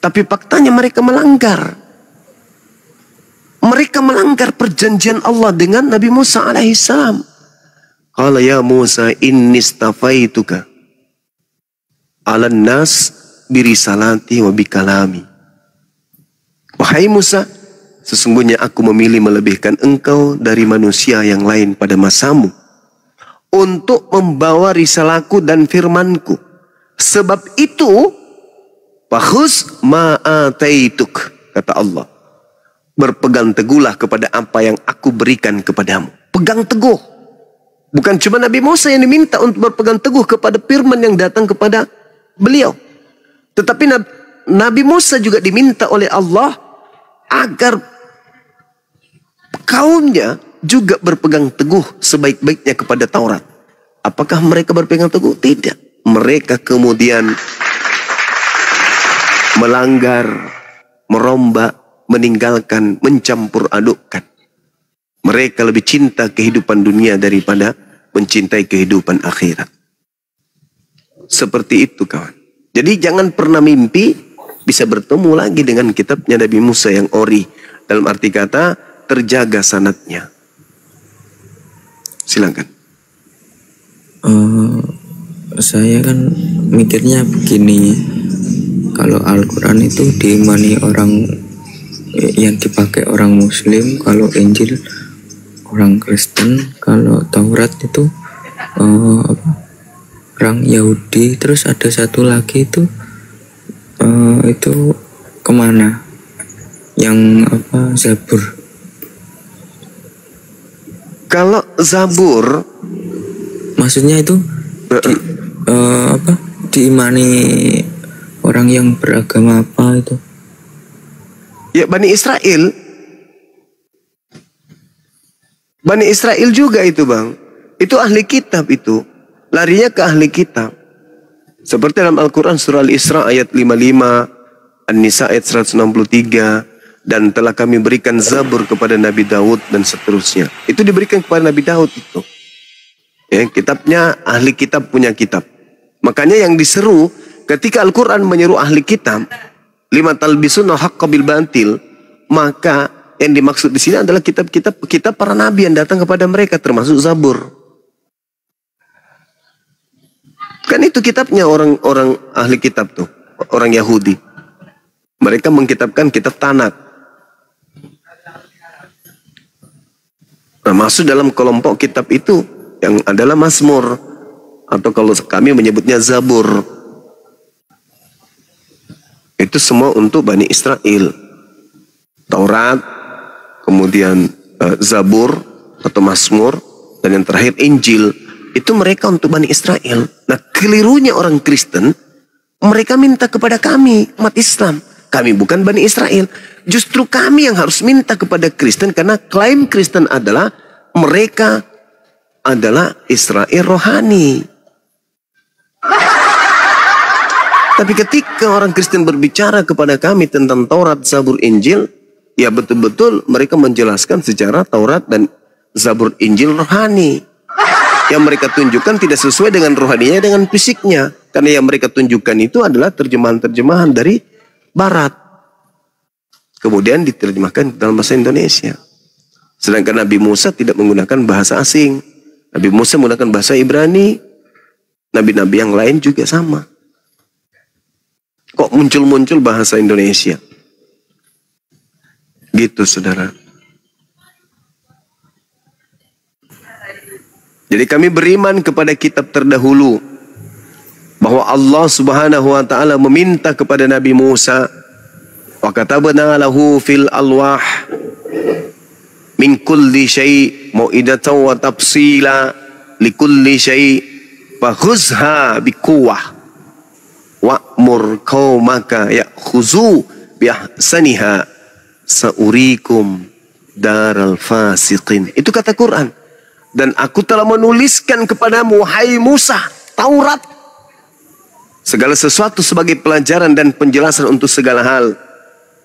Tapi faktanya mereka melanggar. Mereka melanggar perjanjian Allah dengan Nabi Musa alaihi salam. Qala ya Musa inni istafaituka 'alan nas birisalati wa bikalami. Wahai Musa, sesungguhnya aku memilih melebihkan engkau dari manusia yang lain pada masamu untuk membawa risalahku dan firmanku. Sebab itu fakhuz ma ataituk, kata Allah, berpegang teguhlah kepada apa yang aku berikan kepadamu. Pegang teguh. Bukan cuma Nabi Musa yang diminta untuk berpegang teguh kepada firman yang datang kepada beliau, tetapi Nabi Musa juga diminta oleh Allah agar kaumnya juga berpegang teguh sebaik-baiknya kepada Taurat. Apakah mereka berpegang teguh? Tidak. Mereka kemudian melanggar, merombak, meninggalkan, mencampur adukkan. Mereka lebih cinta kehidupan dunia daripada mencintai kehidupan akhirat. Seperti itu kawan. Jadi jangan pernah mimpi bisa bertemu lagi dengan kitabnya Nabi Musa yang ori. Dalam arti kata terjaga sanadnya. Silakan. Saya kan mikirnya begini, kalau Al-Quran itu diimani orang yang dipakai orang Muslim, kalau Injil orang Kristen, kalau Taurat itu orang Yahudi, terus ada satu lagi itu kemana? Yang Zabur. Kalau Zabur, maksudnya itu diimani orang yang beragama apa itu? Ya Bani Israel. Bani Israel juga itu bang. Itu ahli kitab itu. Larinya ke ahli kitab. Seperti dalam Al-Quran surah Al-Isra ayat 55. An-Nisa ayat 163. Dan telah kami berikan Zabur kepada Nabi Daud dan seterusnya. Itu diberikan kepada Nabi Daud itu. Ya, kitabnya ahli kitab punya kitab. Makanya yang diseru ketika Al-Quran menyeru ahli kitab. Lima talbisuna haqqa bil batil. Maka yang dimaksud di sini adalah kitab para nabi yang datang kepada mereka, termasuk Zabur. Kan itu kitabnya orang-orang ahli kitab tuh, orang Yahudi. Mereka mengkitabkan kitab Tanakh. Nah, masuk dalam kelompok kitab itu yang adalah Mazmur, atau kalau kami menyebutnya Zabur. Itu semua untuk Bani Israel. Taurat, kemudian Zabur atau Mazmur, dan yang terakhir Injil. Itu mereka untuk Bani Israel. Nah, kelirunya orang Kristen, mereka minta kepada kami, umat Islam. Kami bukan Bani Israel. Justru kami yang harus minta kepada Kristen, karena klaim Kristen adalah mereka adalah Israel rohani. Tapi ketika orang Kristen berbicara kepada kami tentang Taurat, Zabur, Injil, ya betul-betul mereka menjelaskan secara Taurat dan Zabur, Injil rohani. Yang mereka tunjukkan tidak sesuai dengan rohaninya, dengan fisiknya. Karena yang mereka tunjukkan itu adalah terjemahan-terjemahan dari Barat. Kemudian diterjemahkan dalam bahasa Indonesia. Sedangkan Nabi Musa tidak menggunakan bahasa asing. Nabi Musa menggunakan bahasa Ibrani. Nabi-nabi yang lain juga sama. Kok muncul-muncul bahasa Indonesia? Gitu saudara. Jadi kami beriman kepada kitab terdahulu. Bahwa Allah subhanahu wa ta'ala meminta kepada Nabi Musa. Wa katabna lahu fil alwah. Min kulli syai' mau'idatan wa tafsila. Likulli syai' fakhuzha bikuwah. Wa'mur qaumaka ya'khuzu biahsaniha. Sa'urikum daral fasiqin. Itu kata Quran. Dan aku telah menuliskan kepadamu, wahai Musa, Taurat. Segala sesuatu sebagai pelajaran dan penjelasan untuk segala hal.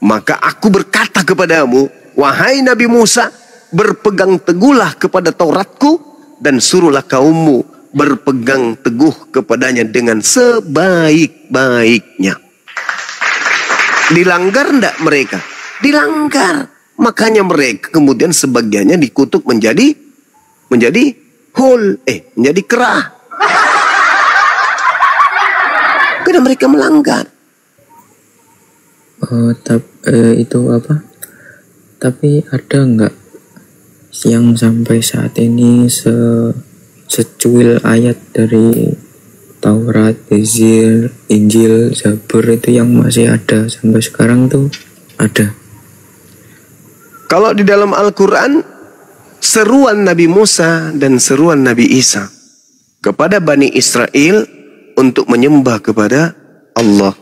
Maka aku berkata kepadamu, wahai Nabi Musa, berpegang teguhlah kepada Tauratku dan suruhlah kaummu berpegang teguh kepadanya dengan sebaik-baiknya. Dilanggar enggak mereka? Dilanggar. Makanya mereka kemudian sebagiannya dikutuk menjadi menjadi kerah. Karena mereka melanggar. Itu apa? Tapi ada nggak yang sampai saat ini secuil ayat dari Taurat, Injil, Zabur itu yang masih ada sampai sekarang tuh ada? Kalau di dalam Al-Quran, seruan Nabi Musa dan seruan Nabi Isa kepada Bani Israel untuk menyembah kepada Allah.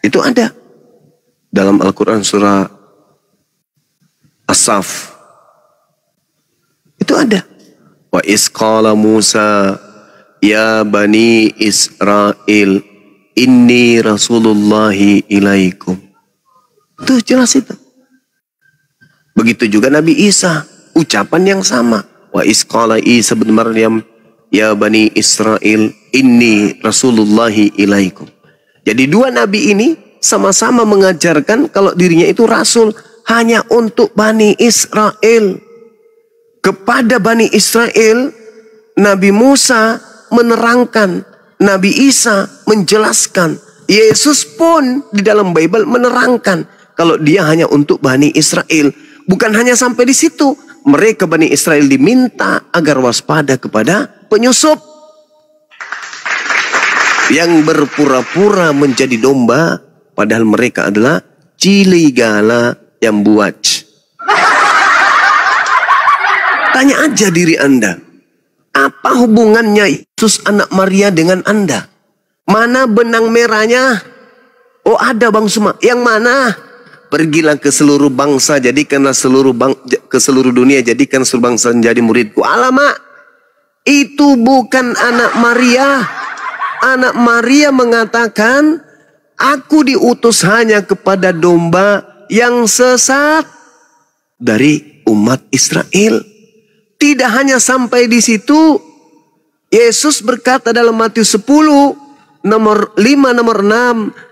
Itu ada dalam Al-Quran surah As-Saff. Itu ada. Wa isqala Musa ya Bani Israel inni rasulullahi ilaikum. Itu jelas itu. Begitu juga Nabi Isa. Ucapan yang sama. Wa isqala Isa bin Maryam ya Bani Israel inni rasulullahi ilaikum. Jadi dua nabi ini sama-sama mengajarkan kalau dirinya itu rasul hanya untuk Bani Israel. Kepada Bani Israel, Nabi Musa menerangkan, Nabi Isa menjelaskan, Yesus pun di dalam Bible menerangkan kalau dia hanya untuk Bani Israel. Bukan hanya sampai di situ. Mereka Bani Israel diminta agar waspada kepada penyusup yang berpura-pura menjadi domba, padahal mereka adalah ciligala yang buaj. Tanya aja diri Anda, apa hubungannya Yesus anak Maria dengan Anda? Mana benang merahnya? Oh ada Bang Suma. Yang mana? Pergilah ke seluruh bangsa, jadikanlah ke seluruh dunia, jadikan seluruh bangsa menjadi muridku. Alamak, itu bukan anak Maria. Anak Maria mengatakan, aku diutus hanya kepada domba yang sesat dari umat Israel. Tidak hanya sampai di situ, Yesus berkata dalam Matius 10, nomor 5, nomor 6,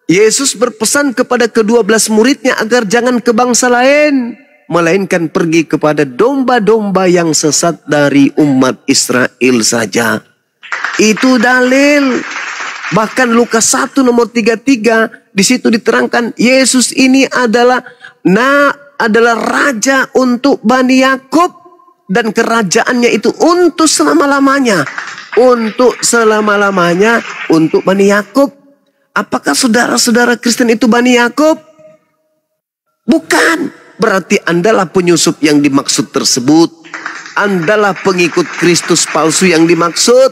Yesus berpesan kepada ke-12 muridnya agar jangan ke bangsa lain, melainkan pergi kepada domba-domba yang sesat dari umat Israel saja. Itu dalil. Bahkan Lukas 1 nomor 33, di situ diterangkan Yesus ini adalah raja untuk Bani Yakub, dan kerajaannya itu untuk selama-lamanya. Untuk selama-lamanya untuk Bani Yakub. Apakah saudara-saudara Kristen itu Bani Yakub? Bukan. Berarti Andalah penyusup yang dimaksud tersebut. Andalah pengikut Kristus palsu yang dimaksud.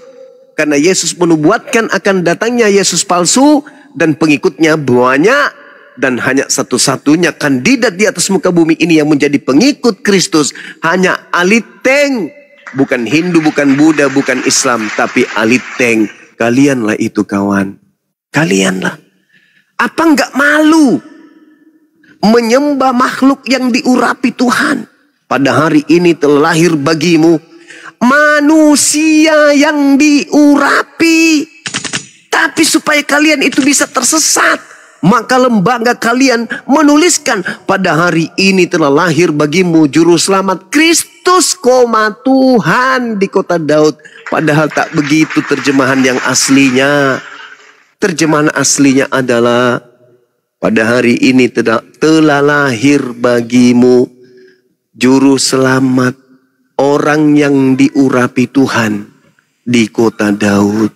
Karena Yesus menubuatkan akan datangnya Yesus palsu dan pengikutnya banyak. Dan hanya satu-satunya kandidat di atas muka bumi ini yang menjadi pengikut Kristus hanya Aliteng. Bukan Hindu, bukan Buddha, bukan Islam, tapi Aliteng. Kalianlah itu kawan. Kalianlah. Apa enggak malu menyembah makhluk yang diurapi Tuhan? Pada hari ini telah lahir bagimu manusia yang diurapi. Tapi supaya kalian itu bisa tersesat, maka lembaga kalian menuliskan pada hari ini telah lahir bagimu juru selamat Kristus, Tuhan di kota Daud. Padahal tak begitu terjemahan yang aslinya. Terjemahan aslinya adalah pada hari ini telah lahir bagimu juru selamat, orang yang diurapi Tuhan di kota Daud.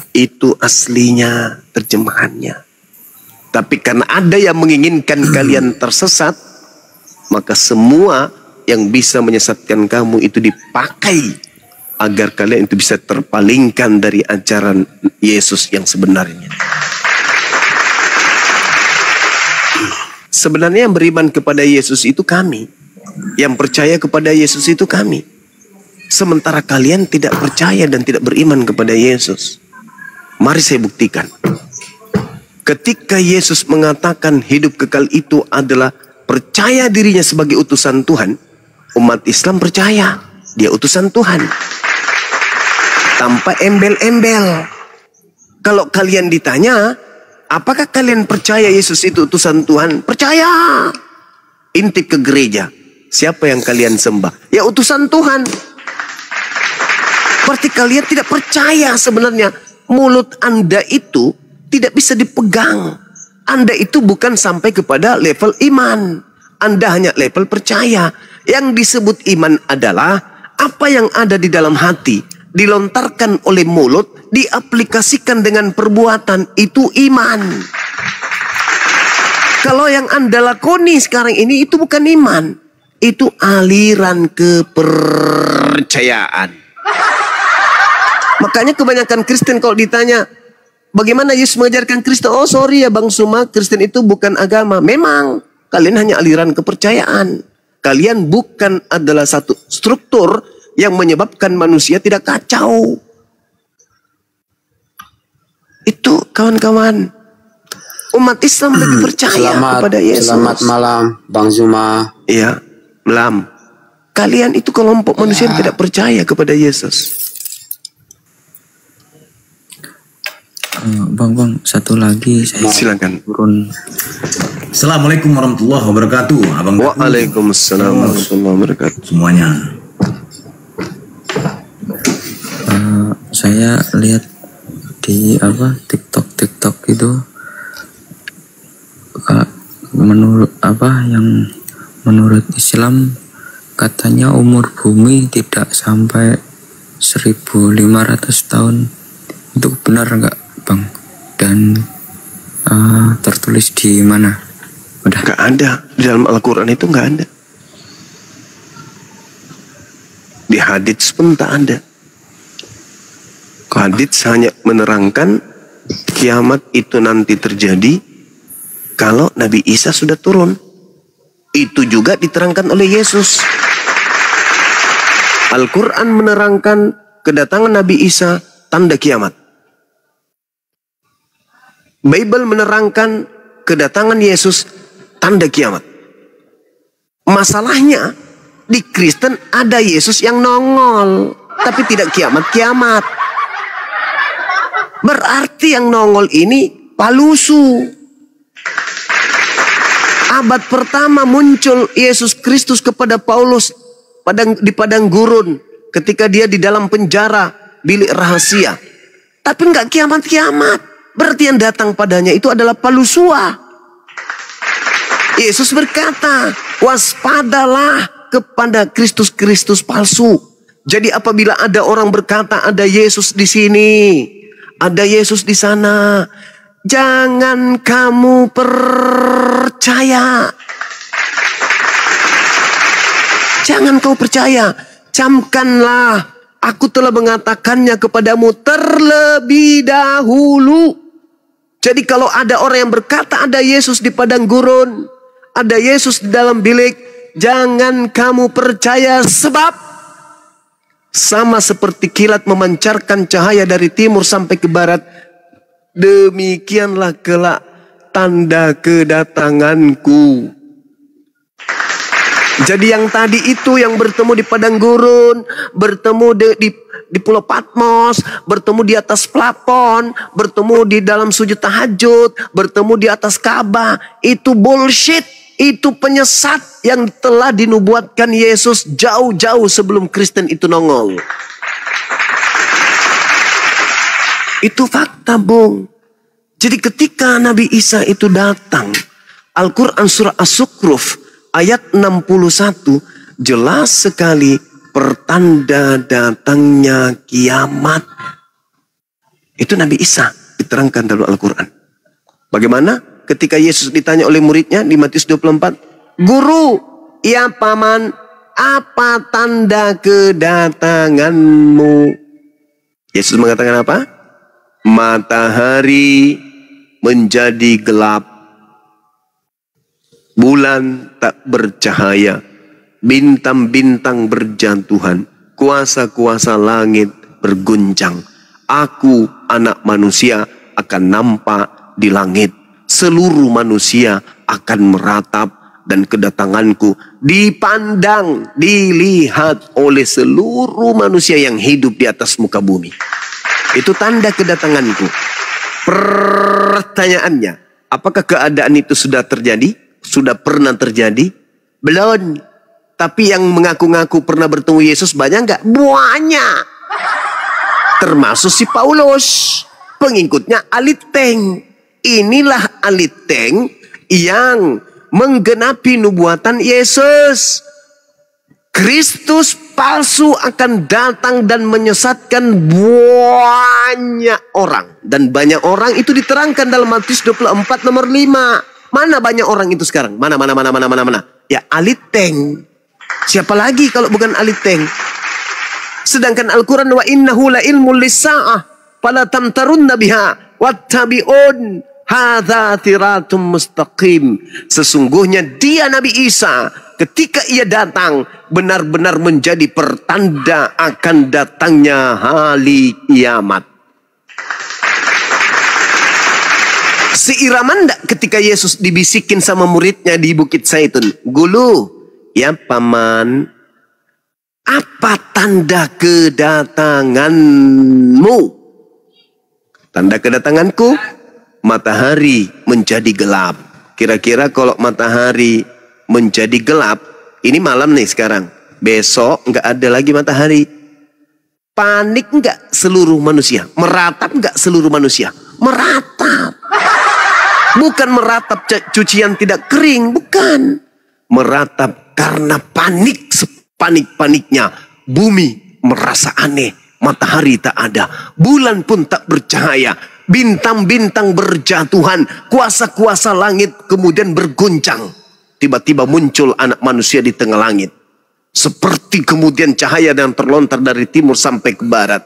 Itu aslinya terjemahannya. Tapi karena ada yang menginginkan kalian tersesat, maka semua yang bisa menyesatkan kamu itu dipakai agar kalian itu bisa terpalingkan dari ajaran Yesus yang sebenarnya. Sebenarnya yang beriman kepada Yesus itu kami. Yang percaya kepada Yesus itu kami. Sementara kalian tidak percaya dan tidak beriman kepada Yesus. Mari saya buktikan. Ketika Yesus mengatakan hidup kekal itu adalah percaya dirinya sebagai utusan Tuhan, umat Islam percaya dia utusan Tuhan. Tanpa embel-embel. Kalau kalian ditanya, apakah kalian percaya Yesus itu utusan Tuhan? Percaya. Intip ke gereja. Siapa yang kalian sembah? Ya utusan Tuhan. Berarti kalian tidak percaya sebenarnya. Mulut Anda itu tidak bisa dipegang. Anda itu bukan sampai kepada level iman. Anda hanya level percaya. Yang disebut iman adalah apa yang ada di dalam hati, dilontarkan oleh mulut, diaplikasikan dengan perbuatan, itu iman. Kalau yang Anda lakoni sekarang ini itu bukan iman, itu aliran kepercayaan. Makanya kebanyakan Kristen kalau ditanya, bagaimana Yesus mengajarkan Kristen? Oh sorry ya Bang Suma, Kristen itu bukan agama. Memang, kalian hanya aliran kepercayaan. Kalian bukan adalah satu struktur yang menyebabkan manusia tidak kacau. Itu kawan-kawan. Umat Islam lebih percaya kepada Yesus. Selamat malam Bang Zuma. Iya, malam. Kalian itu kelompok manusia yang tidak percaya kepada Yesus. Bang, satu lagi saya silakan turun. Assalamualaikum warahmatullahi wabarakatuh. Abang. Waalaikumsalam warahmatullahi wabarakatuh. Semuanya. Saya lihat di TikTok itu, menurut Islam katanya umur bumi tidak sampai 1500 tahun. Itu benar nggak Bang? Dan tertulis di mana? Udah. Nggak ada di dalam Al-Quran, itu nggak ada. Di hadits pun tak ada. Hadits hanya menerangkan kiamat itu nanti terjadi kalau Nabi Isa sudah turun. Itu juga diterangkan oleh Yesus. Al-Quran menerangkan kedatangan Nabi Isa tanda kiamat. Bible menerangkan kedatangan Yesus tanda kiamat. Masalahnya di Kristen ada Yesus yang nongol, tapi tidak kiamat-kiamat. Berarti yang nongol ini palusu. Abad pertama muncul Yesus Kristus kepada Paulus di padang gurun ketika dia di dalam penjara bilik rahasia. Tapi enggak kiamat-kiamat. Berarti yang datang padanya itu adalah palusua. Yesus berkata, waspadalah kepada Kristus-Kristus palsu. Jadi apabila ada orang berkata ada Yesus di sini, ada Yesus di sana, jangan kamu percaya. Jangan kau percaya. Camkanlah, aku telah mengatakannya kepadamu terlebih dahulu. Jadi kalau ada orang yang berkata ada Yesus di padang gurun, ada Yesus di dalam bilik, jangan kamu percaya, sebab sama seperti kilat memancarkan cahaya dari timur sampai ke barat, demikianlah kelak tanda kedatanganku. Jadi yang tadi itu yang bertemu di padang gurun, bertemu di Pulau Patmos, bertemu di atas plafon, bertemu di dalam sujud tahajud, bertemu di atas Ka'bah, itu bullshit, itu penyesat yang telah dinubuatkan Yesus jauh-jauh sebelum Kristen itu nongol. Itu fakta, Bung. Jadi ketika Nabi Isa itu datang, Al-Quran surah As-Sukruf ayat 61 jelas sekali pertanda datangnya kiamat. Itu Nabi Isa diterangkan dalam Al-Quran. Bagaimana ketika Yesus ditanya oleh muridnya di Matius 24, Guru, ya Paman, apa tanda kedatanganmu? Yesus mengatakan apa? Matahari menjadi gelap, bulan tak bercahaya, bintang-bintang berjatuhan, kuasa-kuasa langit berguncang. Aku, anak manusia, akan nampak di langit. Seluruh manusia akan meratap dan kedatanganku dipandang, dilihat oleh seluruh manusia yang hidup di atas muka bumi. Itu tanda kedatanganku. Pertanyaannya, apakah keadaan itu sudah terjadi? Sudah pernah terjadi? Belum. Tapi yang mengaku-ngaku pernah bertemu Yesus banyak nggak? Banyak. Termasuk si Paulus, pengikutnya Aliteng. Inilah Aliteng yang menggenapi nubuatan Yesus. Kristus palsu akan datang dan menyesatkan banyak orang. Dan banyak orang itu diterangkan dalam Matius 24 nomor 5. Mana banyak orang itu sekarang? Mana? Ya Aliteng. Siapa lagi kalau bukan Aliteng? Sedangkan Al-Quran wa innahu la ilmul lis-sa'ah fala tamtarunna biha wattabi'un hadza siratum mustaqim. Sesungguhnya dia Nabi Isa ketika ia datang benar-benar menjadi pertanda akan datangnya hari kiamat. Seiraman enggak ketika Yesus dibisikin sama muridnya di Bukit Zaitun? Gulu, ya Paman, apa tanda kedatanganmu? Tanda kedatanganku, matahari menjadi gelap. Kira-kira kalau matahari menjadi gelap, ini malam nih sekarang, besok nggak ada lagi matahari. Panik nggak seluruh manusia? Meratap nggak seluruh manusia? Meratap. Bukan meratap cucian tidak kering, bukan. Meratap karena panik, sepanik-paniknya. Bumi merasa aneh, matahari tak ada, bulan pun tak bercahaya, bintang-bintang berjatuhan, kuasa-kuasa langit kemudian berguncang. Tiba-tiba muncul anak manusia di tengah langit. Seperti kemudian cahaya yang terlontar dari timur sampai ke barat.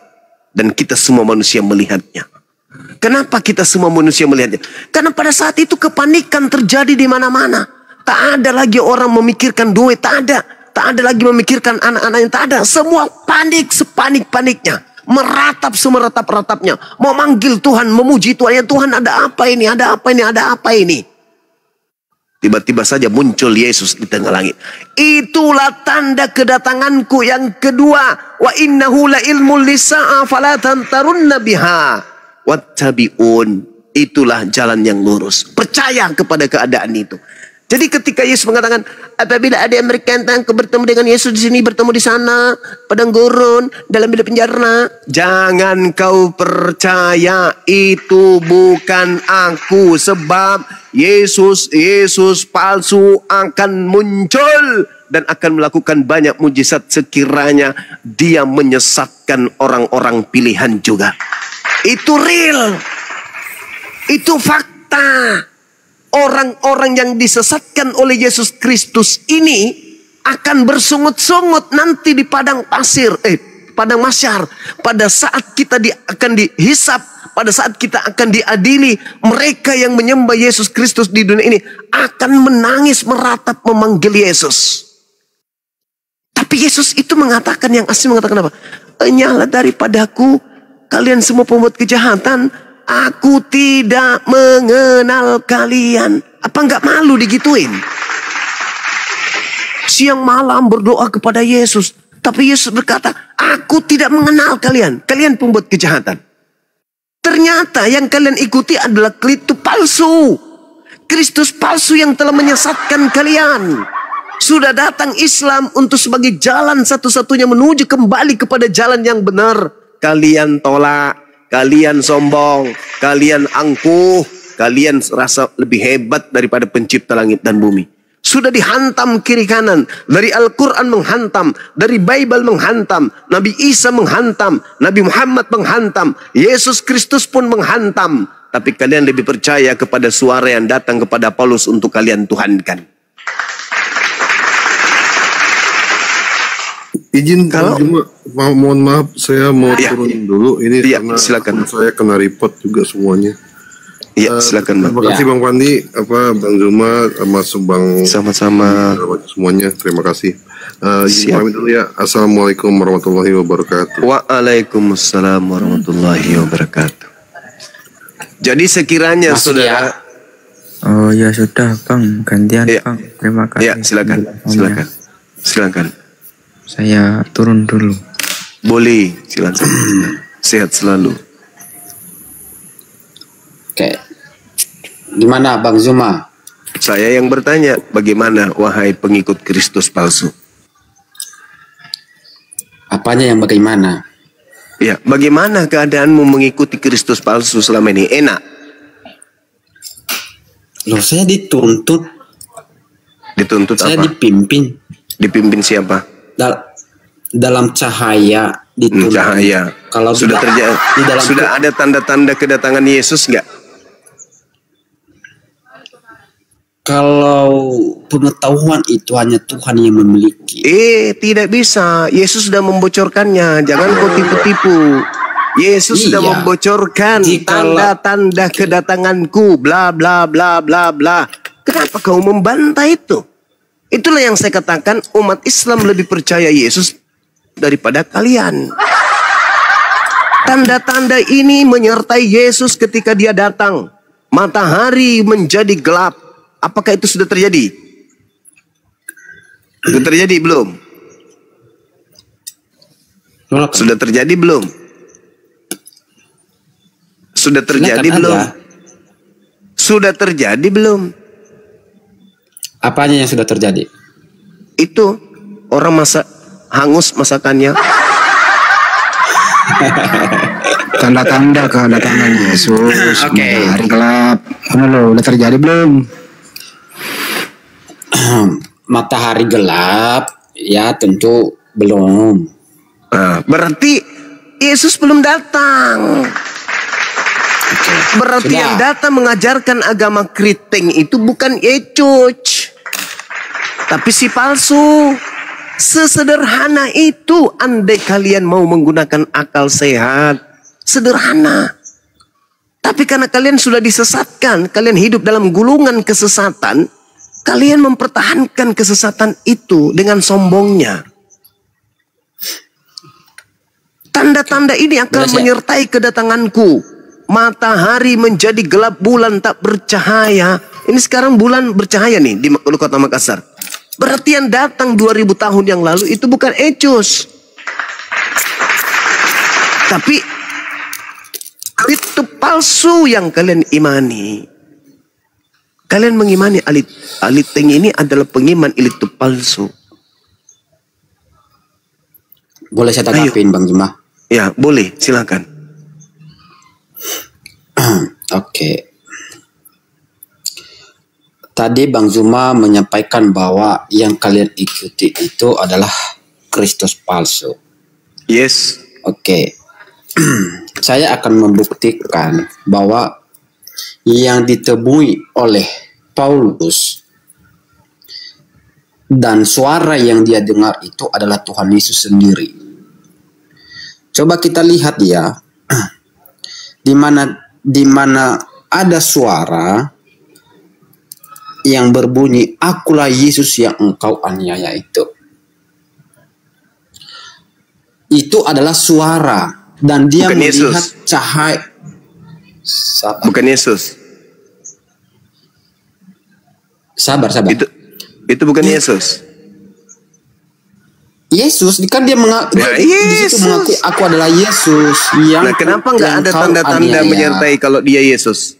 Dan kita semua manusia melihatnya. Kenapa kita semua manusia melihatnya? Karena pada saat itu kepanikan terjadi di mana-mana. Tak ada lagi orang memikirkan duit, tak ada. Tak ada lagi memikirkan anak-anaknya, tak ada. Semua panik sepanik-paniknya. Meratap semeratap-ratapnya. Mau manggil Tuhan, memuji Tuhan. Ya Tuhan, ada apa ini, ada apa ini, ada apa ini. Tiba-tiba saja muncul Yesus di tengah langit. Itulah tanda kedatanganku yang kedua. Wa innahu la ilmul lisa'a fala tantarunna biha. Wattabi'un. Itulah jalan yang lurus. Percaya kepada keadaan itu. Jadi ketika Yesus mengatakan, apabila ada yang berkata bertemu dengan Yesus di sini, bertemu di sana, padang gurun, dalam bilik penjara, jangan kau percaya, itu bukan aku, sebab Yesus palsu akan muncul dan akan melakukan banyak mujizat sekiranya dia menyesatkan orang-orang pilihan juga. Itu real. Itu fakta. Orang-orang yang disesatkan oleh Yesus Kristus ini akan bersungut-sungut nanti di padang pasir, padang mahsyar. Pada saat kita akan dihisap, pada saat kita akan diadili, mereka yang menyembah Yesus Kristus di dunia ini akan menangis, meratap, memanggil Yesus. Tapi Yesus itu mengatakan, yang asli mengatakan apa? Enyahlah daripadaku, kalian semua pembuat kejahatan. Aku tidak mengenal kalian. Apa enggak malu digituin? Siang malam berdoa kepada Yesus. Tapi Yesus berkata, aku tidak mengenal kalian. Kalian pembuat kejahatan. Ternyata yang kalian ikuti adalah Kristus palsu. Kristus palsu yang telah menyesatkan kalian. Sudah datang Islam untuk sebagai jalan satu-satunya menuju kembali kepada jalan yang benar. Kalian tolak. Kalian sombong, kalian angkuh, kalian rasa lebih hebat daripada pencipta langit dan bumi. Sudah dihantam kiri kanan, dari Al-Quran menghantam, dari Bible menghantam, Nabi Isa menghantam, Nabi Muhammad menghantam, Yesus Kristus pun menghantam. Tapi kalian lebih percaya kepada suara yang datang kepada Paulus untuk kalian tuhankan. Izin kalau mohon maaf, saya mau turun dulu ini karena silakan. Saya kena report juga semuanya. Iya, silakan Bang. Terima kasih Bang Pandi, Bang Zuma, Mas Bang. Sama-sama. Semuanya, terima kasih. Izin pamit dulu ya. Assalamualaikum warahmatullahi wabarakatuh. Waalaikumsalam warahmatullahi wabarakatuh. Jadi sekiranya saudara. Oh ya sudah Bang, gantian Bang. Terima kasih. Ya, silakan. Saya turun dulu. Boleh, silakan. Sehat selalu. Oke. Gimana Bang Zuma? Saya yang bertanya, bagaimana wahai pengikut Kristus palsu? Apanya yang bagaimana? Ya, bagaimana keadaanmu mengikuti Kristus palsu selama ini? Enak? Loh, saya dituntut. Dituntut saya apa? Dipimpin. Dipimpin siapa? Dalam cahaya dituntut. Cahaya. Kalau sudah terjadi, sudah ada tanda-tanda kedatangan Yesus enggak? Kalau pengetahuan itu hanya Tuhan yang memiliki. Tidak bisa. Yesus sudah membocorkannya. Jangan kau tipu-tipu. Yesus sudah membocorkan tanda-tanda kedatanganku. Bla bla bla bla bla. Kenapa kau membantah itu? Itulah yang saya katakan, umat Islam lebih percaya Yesus daripada kalian. Tanda-tanda ini menyertai Yesus ketika dia datang. Matahari menjadi gelap. Apakah itu sudah terjadi? Sudah terjadi belum? Sudah terjadi belum? Sudah terjadi belum? Sudah terjadi belum? Apanya yang sudah terjadi? Itu orang masak hangus masakannya. Tanda-tanda kedatangan Yesus. Hari gelap. Halo, udah terjadi belum? Matahari gelap, ya tentu belum. Nah, berarti Yesus belum datang. Berarti sudah. Yang datang mengajarkan agama keriting itu bukan Yesus, tapi si palsu. Sesederhana itu, andai kalian mau menggunakan akal sehat, sederhana. Tapi karena kalian sudah disesatkan, kalian hidup dalam gulungan kesesatan, kalian mempertahankan kesesatan itu dengan sombongnya. Tanda-tanda ini akan menyertai kedatanganku. Matahari menjadi gelap, bulan tak bercahaya. Ini sekarang bulan bercahaya nih di kota Makassar. Berarti yang datang 2000 tahun yang lalu itu bukan Ecus. Tapi itu palsu yang kalian imani. Kalian mengimani Aliteng ini adalah pengiman itu palsu. Boleh saya tanggapin Bang Zuma? Ya boleh, silakan. Oke. Tadi Bang Zuma menyampaikan bahwa yang kalian ikuti itu adalah Kristus palsu. Yes. Oke. Saya akan membuktikan bahwa yang ditemui oleh Paulus dan suara yang dia dengar itu adalah Tuhan Yesus sendiri. Coba kita lihat ya, di mana ada suara yang berbunyi, akulah Yesus yang engkau aniaya itu. Itu adalah suara. Dan dia bukan melihat Yesus. Cahaya. Bukan Yesus. Sabar. Itu bukan Yesus. Yesus kan dia di situ mengakui aku adalah Yesus yang. Nah, kenapa nggak ada tanda-tanda menyertai kalau dia Yesus?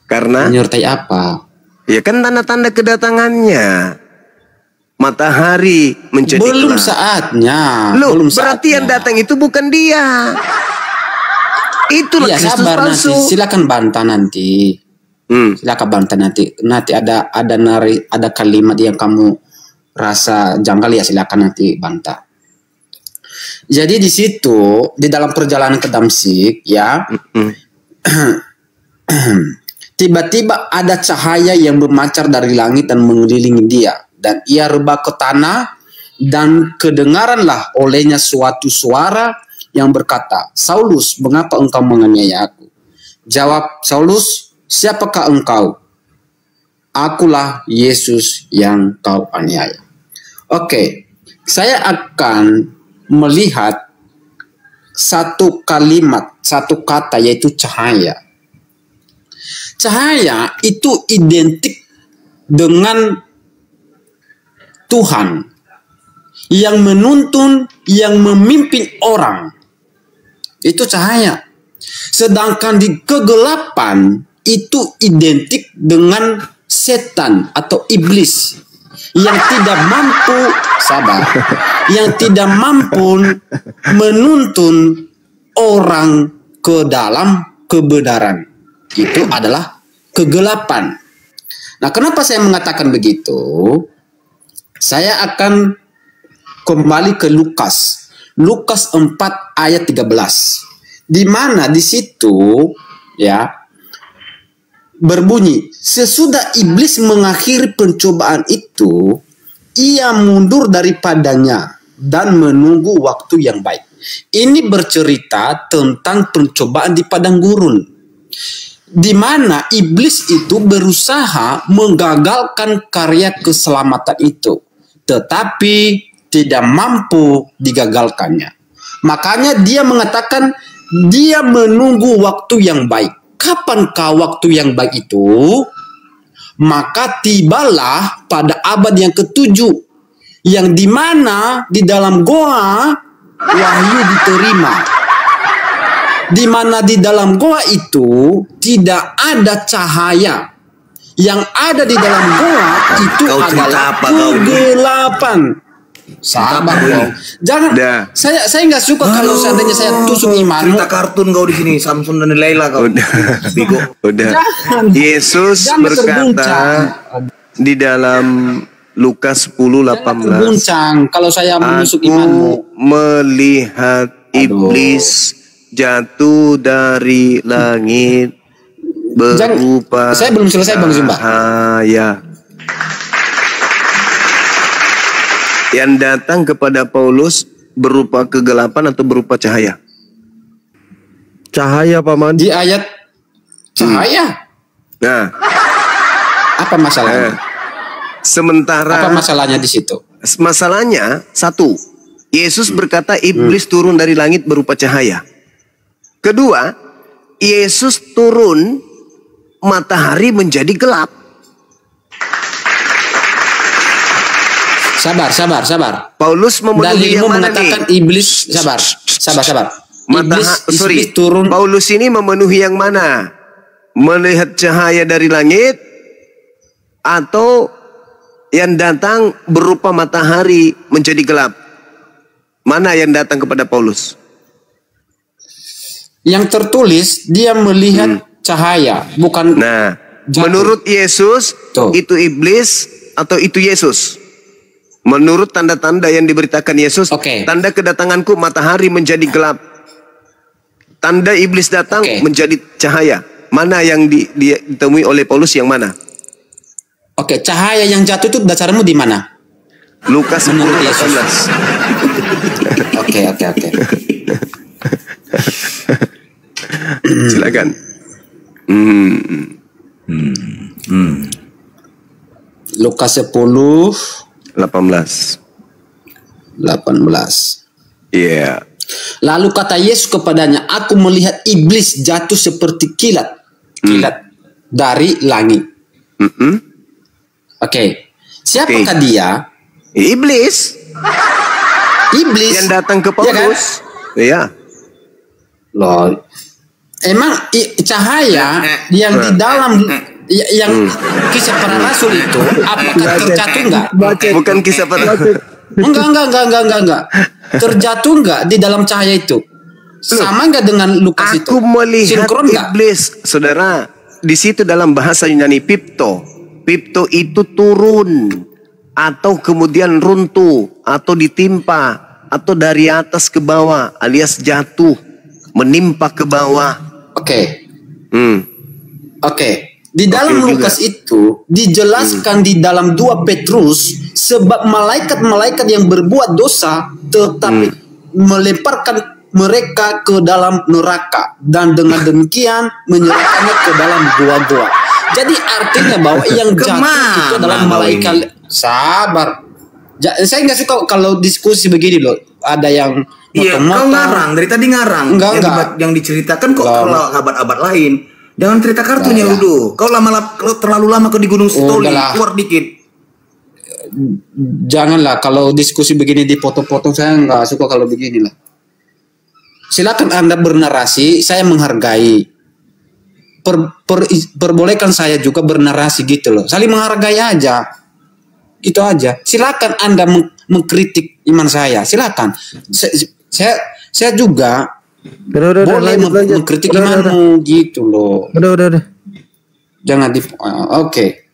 Karena menyertai apa? Ya kan tanda-tanda kedatangannya. Matahari menjadi belum gelap. Saatnya. Loh, belum berarti saatnya. yang datang itu bukan dia. Itulah ya, Kristus sabar palsu. nanti. Silakan bantah nanti. Silakan bantah nanti. Nanti ada kalimat yang kamu rasa janggal, ya silakan nanti bantah. Jadi di situ di dalam perjalanan ke Damsyik ya. Tiba-tiba ada cahaya yang bermancar dari langit dan mengelilingi dia. Dan ia rebah ke tanah dan kedengaranlah olehnya suatu suara yang berkata, Saulus, mengapa engkau menganiaya aku? Jawab Saulus, siapakah engkau? Akulah Yesus yang kau aniaya. Oke, saya akan melihat satu kalimat, satu kata yaitu cahaya. Cahaya itu identik dengan Tuhan yang menuntun, yang memimpin orang. Itu cahaya. Sedangkan di kegelapan itu identik dengan setan atau iblis yang tidak mampu yang tidak mampu menuntun orang ke dalam kebenaran. Itu adalah kegelapan. Nah, kenapa saya mengatakan begitu? Saya akan kembali ke Lukas 4 ayat 13. Di mana di situ ya berbunyi, sesudah iblis mengakhiri pencobaan itu, ia mundur daripadanya dan menunggu waktu yang baik. Ini bercerita tentang pencobaan di padang gurun, di mana iblis itu berusaha menggagalkan karya keselamatan itu, tetapi tidak mampu digagalkannya. Makanya dia mengatakan dia menunggu waktu yang baik. Kapankah waktu yang baik itu? Maka tibalah pada abad yang ke-7, yang dimana di dalam goa wahyu diterima. Di mana di dalam goa itu tidak ada cahaya. Yang ada di dalam goa itu adalah kegelapan. Sabar dong. Jangan. Saya nggak suka kalau seandainya saya tusuk imanmu. Cerita kartun kau di sini, Samson dan Laila kau. Udah. Yesus berkata di dalam Lukas 10:18. Guncang kalau saya menusuk imanmu. Melihat iblis jatuh dari langit berupa saya belum selesai Bang Zumba. Ya. Yang datang kepada Paulus berupa kegelapan atau berupa cahaya? Cahaya paman. Di ayat cahaya. Nah, Apa masalahnya? sementara Apa masalahnya di situ? masalahnya satu, Yesus berkata iblis turun dari langit berupa cahaya. Kedua, Yesus turun, matahari menjadi gelap. Sabar. Paulus memenuhi Dalilmu yang mana mengatakan nih? iblis sabar. Iblis turun. Paulus ini memenuhi yang mana? Melihat cahaya dari langit atau yang datang berupa matahari menjadi gelap? Mana yang datang kepada Paulus? Yang tertulis dia melihat cahaya, bukan. Nah, jatuh. menurut Yesus Tuh. itu iblis atau itu Yesus? Menurut tanda-tanda yang diberitakan Yesus, Oke. tanda kedatanganku matahari menjadi gelap. Tanda iblis datang Oke. menjadi cahaya. Mana yang ditemui oleh Paulus yang mana? Oke, cahaya yang jatuh itu dasarmu di mana? Lukas 10 Menurut Yesus. 18. Oke. Silakan. Lukas 10 18. 18. Iya. Lalu kata Yesus kepadanya, aku melihat iblis jatuh seperti kilat dari langit. Oke. Siapakah dia? Iblis Iblis yang datang ke Ya kan? Paulus. Iya. Loh. Emang cahaya yang di dalam yang kisah para rasul itu apakah terjatuh enggak? Bukan kisah para Enggak. Terjatuh enggak di dalam cahaya itu? Sama enggak dengan Lukas itu? Aku melihat Sinkron enggak? iblis, saudara. Di situ dalam bahasa Yunani pipto. Pipto itu turun atau kemudian runtuh atau ditimpa atau dari atas ke bawah alias jatuh menimpa ke bawah. Oke. Hmm. Oke. Di dalam Oke Lukas itu dijelaskan di dalam 2 Petrus sebab malaikat-malaikat yang berbuat dosa tetapi melemparkan mereka ke dalam neraka dan dengan demikian menyerahkannya ke dalam gua-gua. Jadi artinya bahwa yang jatuh itu adalah malaikat. Sabar. Saya nggak suka kalau diskusi begini loh. Ada yang Iya, kau ngarang dari tadi ngarang. Enggak. Yang diceritakan kok kalau abad-abad lain. Jangan cerita kartunya Ya. dulu. Kau terlalu lama ke di Gunung Stoli, Udahlah. keluar dikit. Janganlah kalau diskusi begini dipotong-potong, saya nggak suka kalau begini lah. Silakan Anda bernarasi, saya menghargai. Perbolehkan saya juga bernarasi gitu loh. Saling menghargai aja. Itu aja. Silakan Anda mengkritik iman saya. Silakan. Saya juga boleh mengkritik imanmu gitu loh. Udah. Jangan Oke.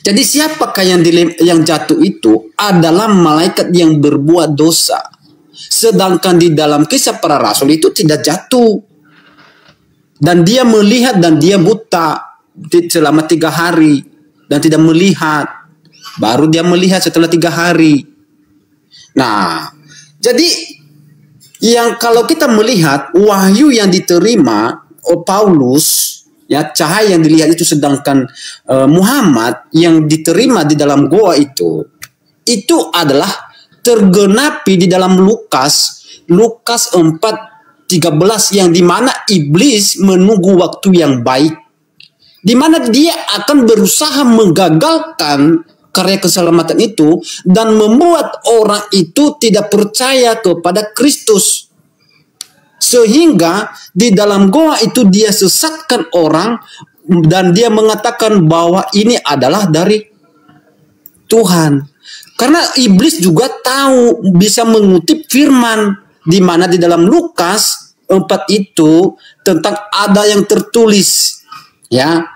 Jadi siapakah yang jatuh itu adalah malaikat yang berbuat dosa. Sedangkan di dalam kisah para rasul itu tidak jatuh. Dan dia melihat dan dia buta selama 3 hari dan tidak melihat. Baru dia melihat setelah 3 hari. Nah, jadi yang kalau kita melihat wahyu yang diterima Paulus, ya cahaya yang dilihat itu, sedangkan Muhammad yang diterima di dalam goa itu adalah tergenapi di dalam Lukas 4:13 yang dimana iblis menunggu waktu yang baik, di mana dia akan berusaha menggagalkan karya keselamatan itu dan membuat orang itu tidak percaya kepada Kristus. Sehingga di dalam goa itu dia sesatkan orang dan dia mengatakan bahwa ini adalah dari Tuhan. Karena iblis juga tahu bisa mengutip firman di mana di dalam Lukas 4 itu tentang ada yang tertulis, ya,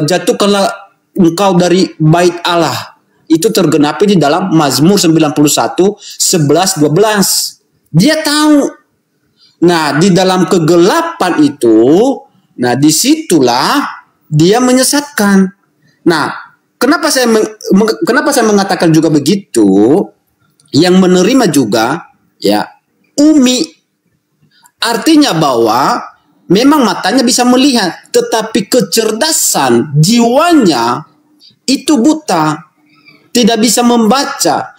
jatuhkanlah engkau dari bait Allah. Itu tergenapi di dalam Mazmur 91:11-12. Dia tahu. Nah, di dalam kegelapan itu, nah disitulah dia menyesatkan. Nah, kenapa saya mengatakan juga begitu? Yang menerima juga, ya, Umi. Artinya bahwa memang matanya bisa melihat, tetapi kecerdasan jiwanya itu buta, tidak bisa membaca.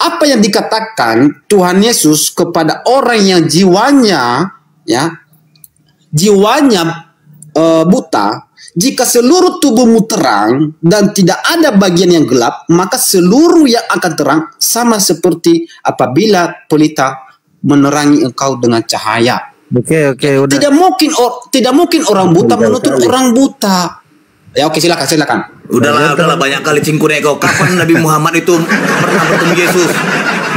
Apa yang dikatakan Tuhan Yesus kepada orang yang jiwanya buta, jika seluruh tubuhmu terang dan tidak ada bagian yang gelap, maka seluruh yang akan terang, sama seperti apabila pelita menerangi engkau dengan cahaya. Oke, udah. Tidak mungkin orang buta menuntut orang buta. Ya, oke, silakan. Udahlah, banyak kali cingkune kau. Kapan Nabi Muhammad itu pernah bertemu Yesus?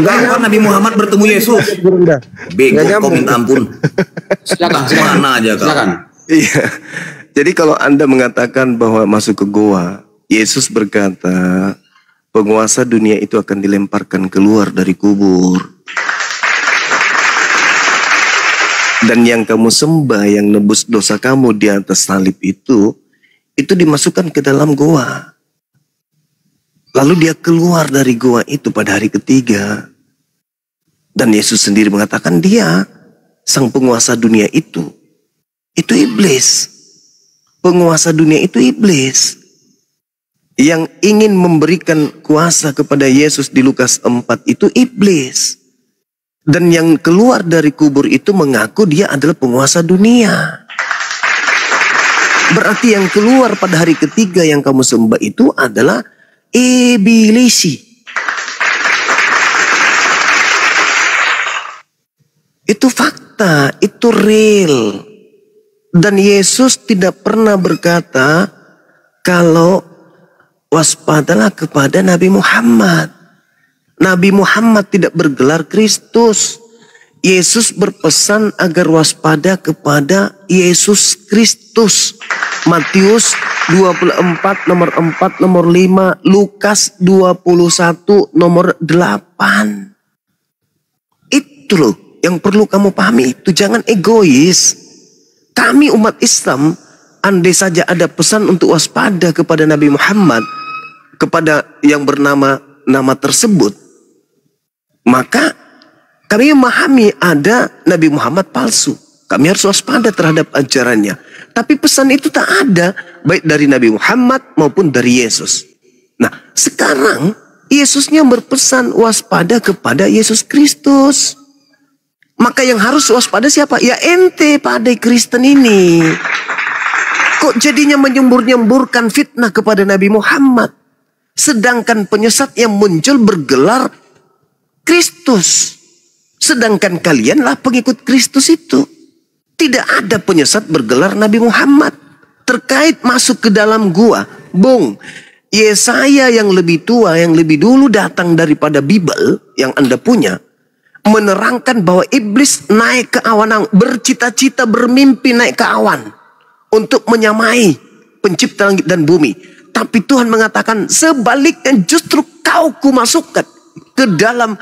Kapan Nabi Muhammad bertemu Yesus? Bego, kau minta ampun. Silakan. Mana aja kau? Silakan. Iya. Jadi kalau Anda mengatakan bahwa masuk ke goa, Yesus berkata, penguasa dunia itu akan dilemparkan keluar dari kubur. Dan yang kamu sembah, yang nebus dosa kamu di atas salib itu dimasukkan ke dalam goa. Lalu dia keluar dari goa itu pada hari ketiga. Dan Yesus sendiri mengatakan dia, sang penguasa dunia itu iblis. Penguasa dunia itu iblis. Yang ingin memberikan kuasa kepada Yesus di Lukas 4 itu iblis. Dan yang keluar dari kubur itu mengaku dia adalah penguasa dunia. Berarti yang keluar pada hari ketiga yang kamu sembah itu adalah iblisi. Itu fakta, itu real. Dan Yesus tidak pernah berkata kalau waspadalah kepada Nabi Muhammad. Nabi Muhammad tidak bergelar Kristus. Yesus berpesan agar waspada kepada Yesus Kristus. Matius 24 nomor 4 nomor 5, Lukas 21 nomor 8. Itu loh yang perlu kamu pahami, itu jangan egois. Kami umat Islam, andai saja ada pesan untuk waspada kepada Nabi Muhammad, kepada yang bernama nama tersebut, maka kami memahami ada Nabi Muhammad palsu. Kami harus waspada terhadap ajarannya. Tapi pesan itu tak ada, baik dari Nabi Muhammad maupun dari Yesus. Nah, sekarang Yesusnya berpesan waspada kepada Yesus Kristus. Maka yang harus waspada siapa? Ya ente pada Kristen ini. Kok jadinya menyembur-nyemburkan fitnah kepada Nabi Muhammad? Sedangkan penyesat yang muncul bergelar Kristus. Sedangkan kalianlah pengikut Kristus itu. Tidak ada penyesat bergelar Nabi Muhammad. Terkait masuk ke dalam gua, Bung, Yesaya yang lebih tua, yang lebih dulu datang daripada Bible yang Anda punya, menerangkan bahwa iblis naik ke awan, bercita-cita bermimpi naik ke awan untuk menyamai pencipta langit dan bumi. Tapi Tuhan mengatakan sebaliknya, justru kau kumasukkan ke dalam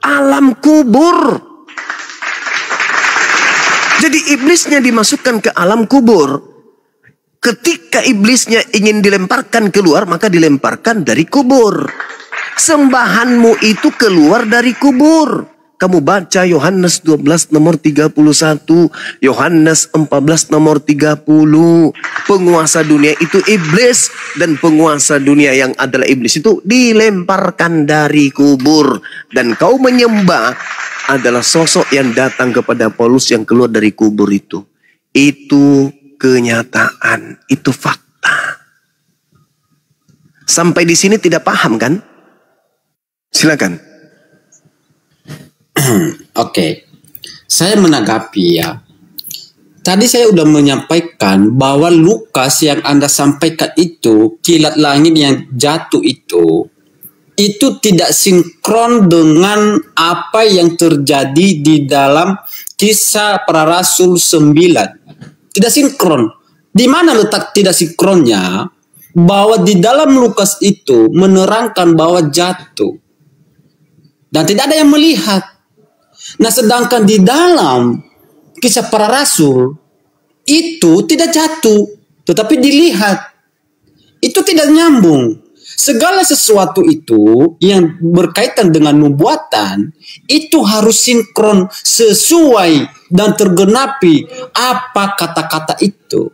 alam kubur. Jadi iblisnya dimasukkan ke alam kubur. Ketika iblisnya ingin dilemparkan keluar, maka dilemparkan dari kubur. Sembahanmu itu keluar dari kubur. Kamu baca Yohanes 12 nomor 31, Yohanes 14 nomor 30. Penguasa dunia itu iblis, dan penguasa dunia yang adalah iblis itu dilemparkan dari kubur. Dan kau menyembah adalah sosok yang datang kepada Paulus yang keluar dari kubur itu. Itu kenyataan, itu fakta. Sampai di sini tidak paham kan? Silakan. Oke, saya menanggapi ya. Tadi saya sudah menyampaikan bahwa Lukas yang Anda sampaikan itu, kilat langit yang jatuh itu tidak sinkron dengan apa yang terjadi di dalam Kisah Para Rasul 9. Tidak sinkron. Di mana letak tidak sinkronnya? Bahwa di dalam Lukas itu menerangkan bahwa jatuh. Dan tidak ada yang melihat. Nah, sedangkan di dalam Kisah Para Rasul itu tidak jatuh, tetapi dilihat. Itu tidak nyambung. Segala sesuatu itu yang berkaitan dengan nubuatan itu harus sinkron sesuai dan tergenapi apa kata-kata itu.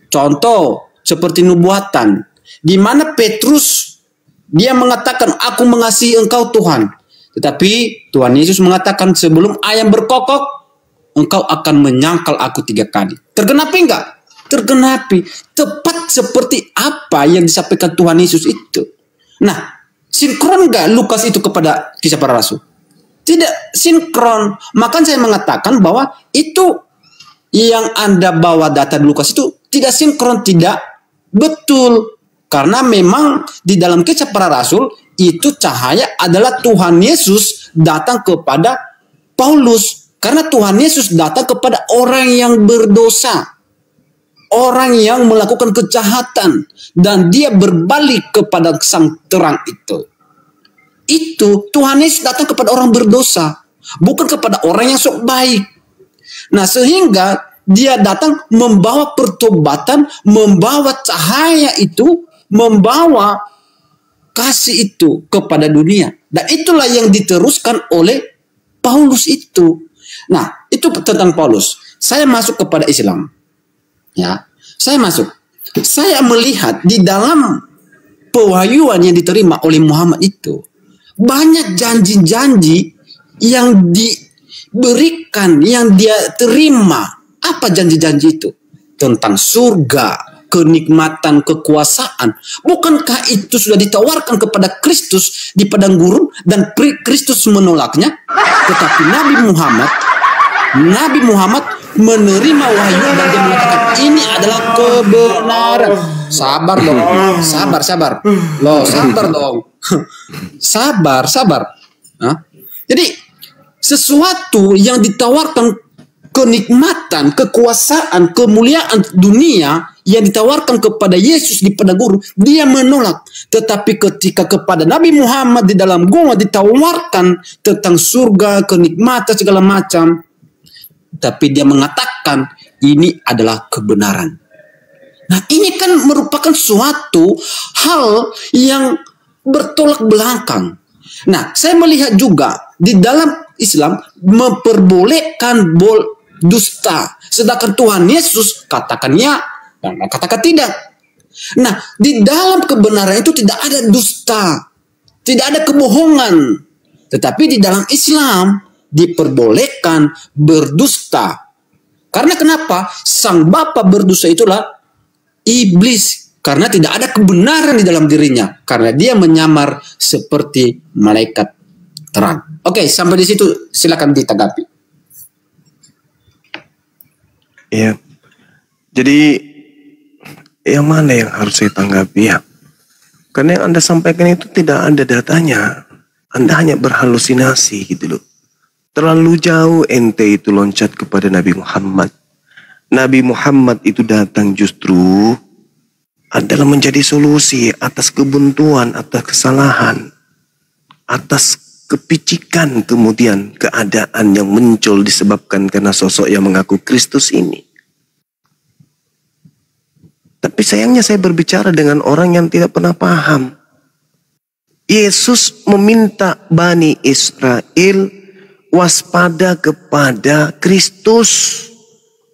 Contoh seperti nubuatan, di mana Petrus dia mengatakan, aku mengasihi engkau Tuhan. Tetapi Tuhan Yesus mengatakan, sebelum ayam berkokok, engkau akan menyangkal aku 3 kali. Tergenapi enggak? Tergenapi. Tepat seperti apa yang disampaikan Tuhan Yesus itu. Nah, sinkron enggak Lukas itu kepada Kisah Para Rasul? Tidak sinkron. Maka saya mengatakan bahwa itu yang Anda bawa data di Lukas itu tidak sinkron, tidak betul. Karena memang di dalam Kisah Para Rasul itu cahaya adalah Tuhan Yesus datang kepada Paulus. Karena Tuhan Yesus datang kepada orang yang berdosa, orang yang melakukan kejahatan, dan dia berbalik kepada sang terang itu. Itu Tuhan Yesus datang kepada orang berdosa, bukan kepada orang yang sok baik. Nah, sehingga dia datang membawa pertobatan, membawa cahaya itu, membawa kasih itu kepada dunia. Dan itulah yang diteruskan oleh Paulus itu. Nah, itu tentang Paulus. Saya masuk kepada Islam. Ya, saya masuk. Saya melihat di dalam pewahyuan yang diterima oleh Muhammad itu banyak janji-janji yang diberikan, yang dia terima. Apa janji-janji itu? Tentang surga, kenikmatan, kekuasaan. Bukankah itu sudah ditawarkan kepada Kristus di padang gurun dan Kristus menolaknya? Tetapi Nabi Muhammad menerima wahyu dan dia mengatakan ini adalah kebenaran. Sabar dong, sabar. Loh, sabar dong. sabar. Nah, jadi sesuatu yang ditawarkan, kenikmatan, kekuasaan, kemuliaan dunia yang ditawarkan kepada Yesus di padang gurun, dia menolak. Tetapi ketika kepada Nabi Muhammad di dalam gua ditawarkan tentang surga, kenikmatan, segala macam, tapi dia mengatakan ini adalah kebenaran. Nah, ini kan merupakan suatu hal yang bertolak belakang. Nah, saya melihat juga di dalam Islam memperbolehkan dusta. Sedangkan Tuhan Yesus katakan ya dan katakan tidak. Nah, di dalam kebenaran itu tidak ada dusta, tidak ada kebohongan. Tetapi di dalam Islam diperbolehkan berdusta. Karena kenapa? Sang bapa berdusta itulah iblis. Karena tidak ada kebenaran di dalam dirinya. Karena dia menyamar seperti malaikat terang. Oke, sampai di situ silakan ditanggapi. Ya, jadi yang mana yang harus saya tanggapi ya? Karena yang Anda sampaikan itu tidak ada datanya. Anda hanya berhalusinasi gitu loh. Terlalu jauh ente itu loncat kepada Nabi Muhammad. Nabi Muhammad itu datang justru adalah menjadi solusi atas kebuntuan, atas kesalahan, atas kepicikan kemudian keadaan yang muncul disebabkan karena sosok yang mengaku Kristus ini. Tapi sayangnya saya berbicara dengan orang yang tidak pernah paham. Yesus meminta Bani Israel waspada kepada Kristus,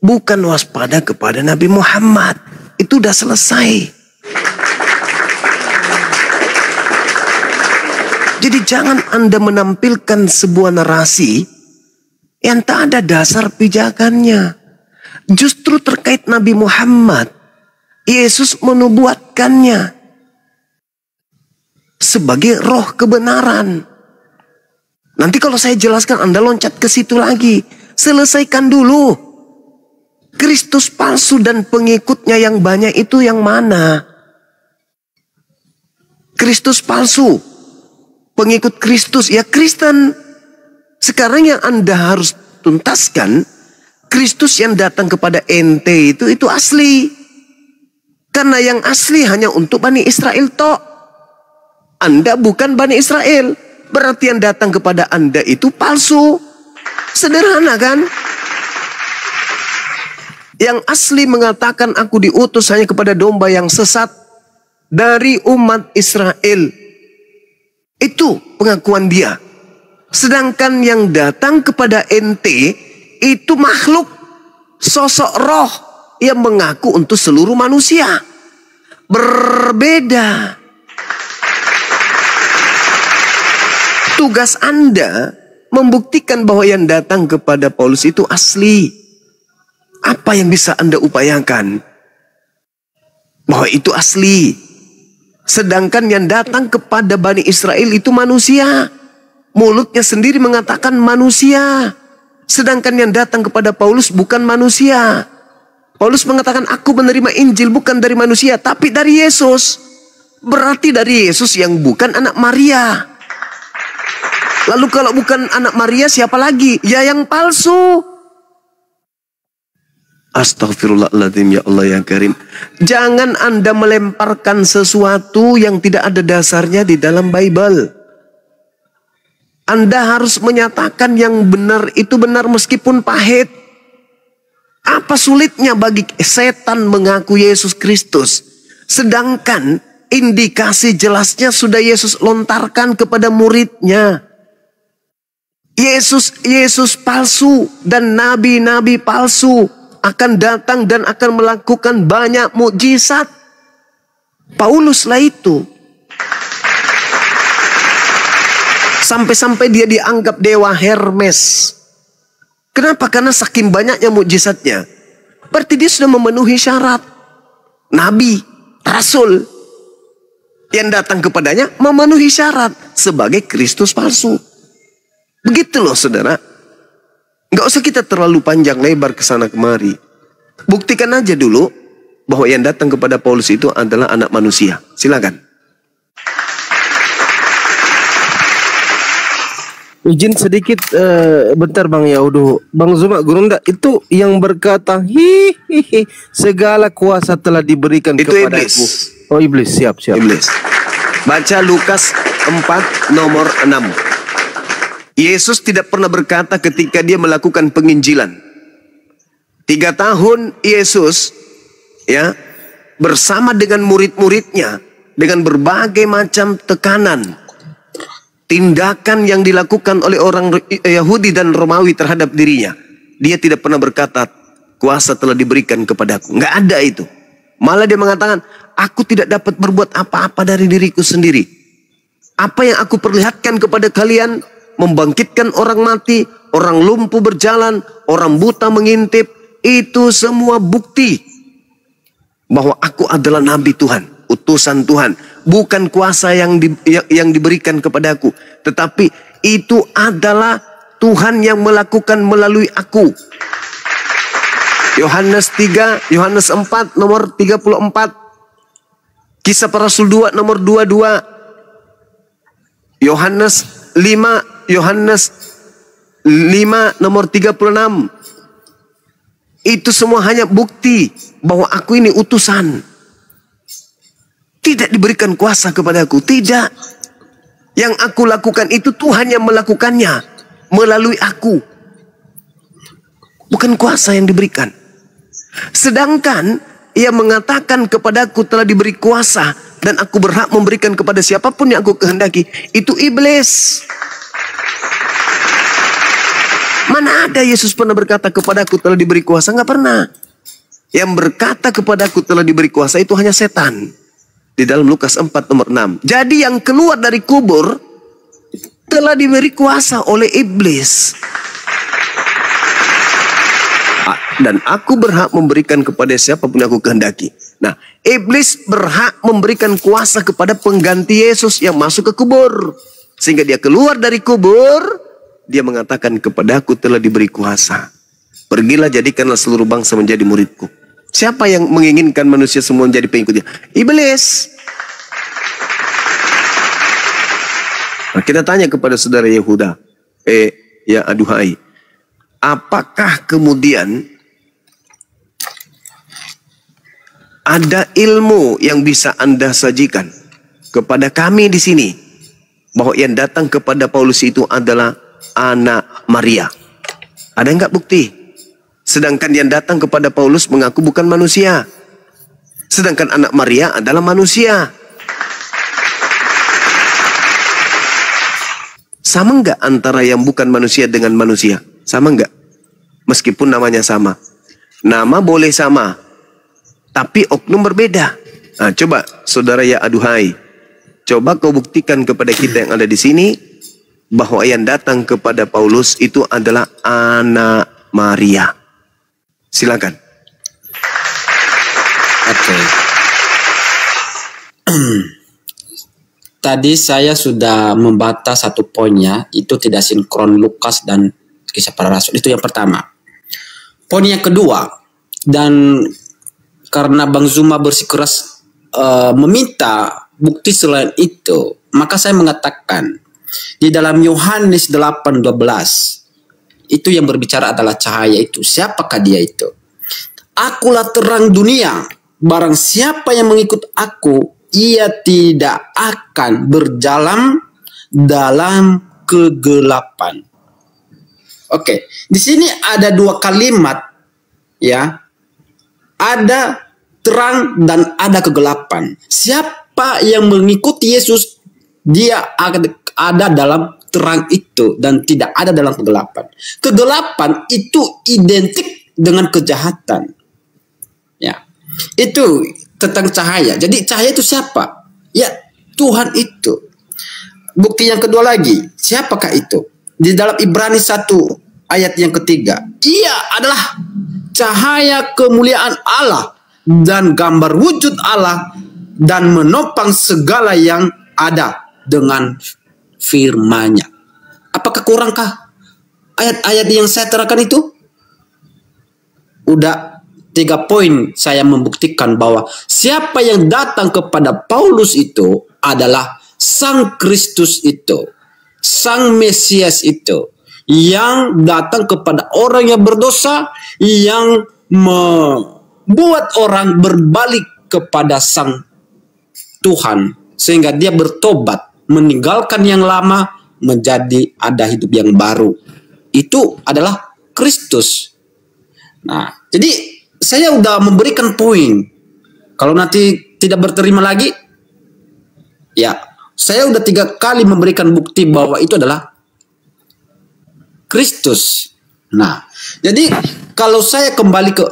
bukan waspada kepada Nabi Muhammad. Itu udah selesai. Jadi jangan Anda menampilkan sebuah narasi yang tak ada dasar pijakannya. Justru terkait Nabi Muhammad, Yesus menubuatkannya sebagai roh kebenaran. Nanti kalau saya jelaskan Anda loncat ke situ lagi. Selesaikan dulu. Kristus palsu dan pengikutnya yang banyak itu yang mana? Kristus palsu, pengikut Kristus ya Kristen. Sekarang yang Anda harus tuntaskan, Kristus yang datang kepada ente itu asli. Karena yang asli hanya untuk Bani Israel tok. Anda bukan Bani Israel. Berarti yang datang kepada Anda itu palsu. Sederhana kan? Yang asli mengatakan aku diutus hanya kepada domba yang sesat dari umat Israel. Itu pengakuan dia. Sedangkan yang datang kepada ente itu makhluk, sosok roh yang mengaku untuk seluruh manusia. Berbeda. Tugas Anda membuktikan bahwa yang datang kepada Paulus itu asli. Apa yang bisa Anda upayakan? Bahwa itu asli. Sedangkan yang datang kepada Bani Israel itu manusia. Mulutnya sendiri mengatakan manusia. Sedangkan yang datang kepada Paulus bukan manusia. Paulus mengatakan, aku menerima Injil bukan dari manusia, tapi dari Yesus. Berarti dari Yesus yang bukan anak Maria. Lalu kalau bukan anak Maria, siapa lagi? Ya yang palsu. Astaghfirullahaladzim, ya Allah yang karim. Jangan Anda melemparkan sesuatu yang tidak ada dasarnya di dalam Bible. Anda harus menyatakan yang benar itu benar meskipun pahit. Apa sulitnya bagi setan mengaku Yesus Kristus? Sedangkan indikasi jelasnya sudah Yesus lontarkan kepada muridnya. Yesus palsu dan nabi-nabi palsu akan datang dan akan melakukan banyak mukjizat. Pauluslah itu. Sampai-sampai dia dianggap dewa Hermes. Kenapa? Karena saking banyaknya mukjizatnya. Berarti dia sudah memenuhi syarat. Nabi, rasul yang datang kepadanya memenuhi syarat sebagai Kristus palsu. Begitu loh saudara. Nggak usah kita terlalu panjang lebar ke sana kemari. Buktikan aja dulu bahwa yang datang kepada Paulus itu adalah anak manusia. Silakan. Izin sedikit bentar Bang Yaudu. Bang Zuma Gurunda itu yang berkata hihihi segala kuasa telah diberikan itu kepadaku. iblis. Oh iblis, siap. Iblis. Baca Lukas 4 nomor 6. Yesus tidak pernah berkata ketika dia melakukan penginjilan. 3 tahun Yesus ya bersama dengan murid-muridnya dengan berbagai macam tekanan, tindakan yang dilakukan oleh orang Yahudi dan Romawi terhadap dirinya. Dia tidak pernah berkata kuasa telah diberikan kepadaku. Nggak ada itu. Malah dia mengatakan, aku tidak dapat berbuat apa-apa dari diriku sendiri. Apa yang aku perlihatkan kepada kalian, membangkitkan orang mati, orang lumpuh berjalan, orang buta mengintip, itu semua bukti bahwa aku adalah nabi Tuhan, utusan Tuhan. Bukan kuasa yang diberikan kepadaku, tetapi itu adalah Tuhan yang melakukan melalui aku. Yohanes 4 nomor 34. Kisah Para Rasul 2 nomor 22. Yohanes 5 nomor 36. Itu semua hanya bukti bahwa aku ini utusan. Tidak diberikan kuasa kepadaku, tidak. Yang aku lakukan itu Tuhan yang melakukannya melalui aku. Bukan kuasa yang diberikan. Sedangkan ia mengatakan kepadaku telah diberi kuasa dan aku berhak memberikan kepada siapapun yang aku kehendaki. Itu iblis. Mana ada Yesus pernah berkata kepadaku telah diberi kuasa? Nggak pernah. Yang berkata kepadaku telah diberi kuasa itu hanya setan. Di dalam Lukas 4 nomor 6. Jadi yang keluar dari kubur telah diberi kuasa oleh iblis. Dan aku berhak memberikan kepada siapapun yang aku kehendaki. Nah, iblis berhak memberikan kuasa kepada pengganti Yesus yang masuk ke kubur. Sehingga dia keluar dari kubur, dia mengatakan kepadaku telah diberi kuasa. Pergilah jadikanlah seluruh bangsa menjadi muridku. Siapa yang menginginkan manusia semua menjadi pengikutnya? Iblis. Nah, kita tanya kepada saudara Yehuda. Ya aduhai. Apakah kemudian ada ilmu yang bisa Anda sajikan kepada kami di sini bahwa yang datang kepada Paulus itu adalah anak Maria? Ada enggak bukti? Sedangkan yang datang kepada Paulus mengaku bukan manusia. Sedangkan anak Maria adalah manusia. Sama nggak antara yang bukan manusia dengan manusia? Sama nggak? Meskipun namanya sama. Nama boleh sama, tapi oknum berbeda. Nah, coba saudara ya aduhai, coba kau buktikan kepada kita yang ada di sini bahwa yang datang kepada Paulus itu adalah anak Maria. Silakan. Oke. Tadi saya sudah membantah satu poinnya, itu tidak sinkron Lukas dan Kisah Para Rasul. Itu yang pertama. Poin yang kedua, dan karena Bang Zuma bersikeras meminta bukti selain itu, maka saya mengatakan di dalam Yohanes 8:12 itu yang berbicara adalah cahaya itu. Siapakah dia itu? Akulah terang dunia. Barang siapa yang mengikut aku, ia tidak akan berjalan dalam kegelapan. Oke, di sini ada dua kalimat, ya. Ada terang dan ada kegelapan. Siapa yang mengikuti Yesus, dia ada dalam terang itu dan tidak ada dalam kegelapan. Kegelapan itu identik dengan kejahatan. Ya. Itu tentang cahaya. Jadi cahaya itu siapa? Ya, Tuhan itu. Bukti yang kedua lagi, siapakah itu? Di dalam Ibrani 1 ayat yang ketiga, ia adalah cahaya kemuliaan Allah dan gambar wujud Allah dan menopang segala yang ada dengan firman-Nya. Apakah kurangkah ayat-ayat yang saya terangkan itu? Udah 3 poin saya membuktikan bahwa siapa yang datang kepada Paulus itu adalah Sang Kristus itu, Sang Mesias itu, yang datang kepada orang yang berdosa, yang membuat orang berbalik kepada Sang Tuhan, sehingga dia bertobat, meninggalkan yang lama, menjadi ada hidup yang baru. Itu adalah Kristus. Nah, jadi saya udah memberikan poin. Kalau nanti tidak berterima lagi, ya, saya udah 3 kali memberikan bukti bahwa itu adalah Kristus. Nah, jadi kalau saya kembali ke,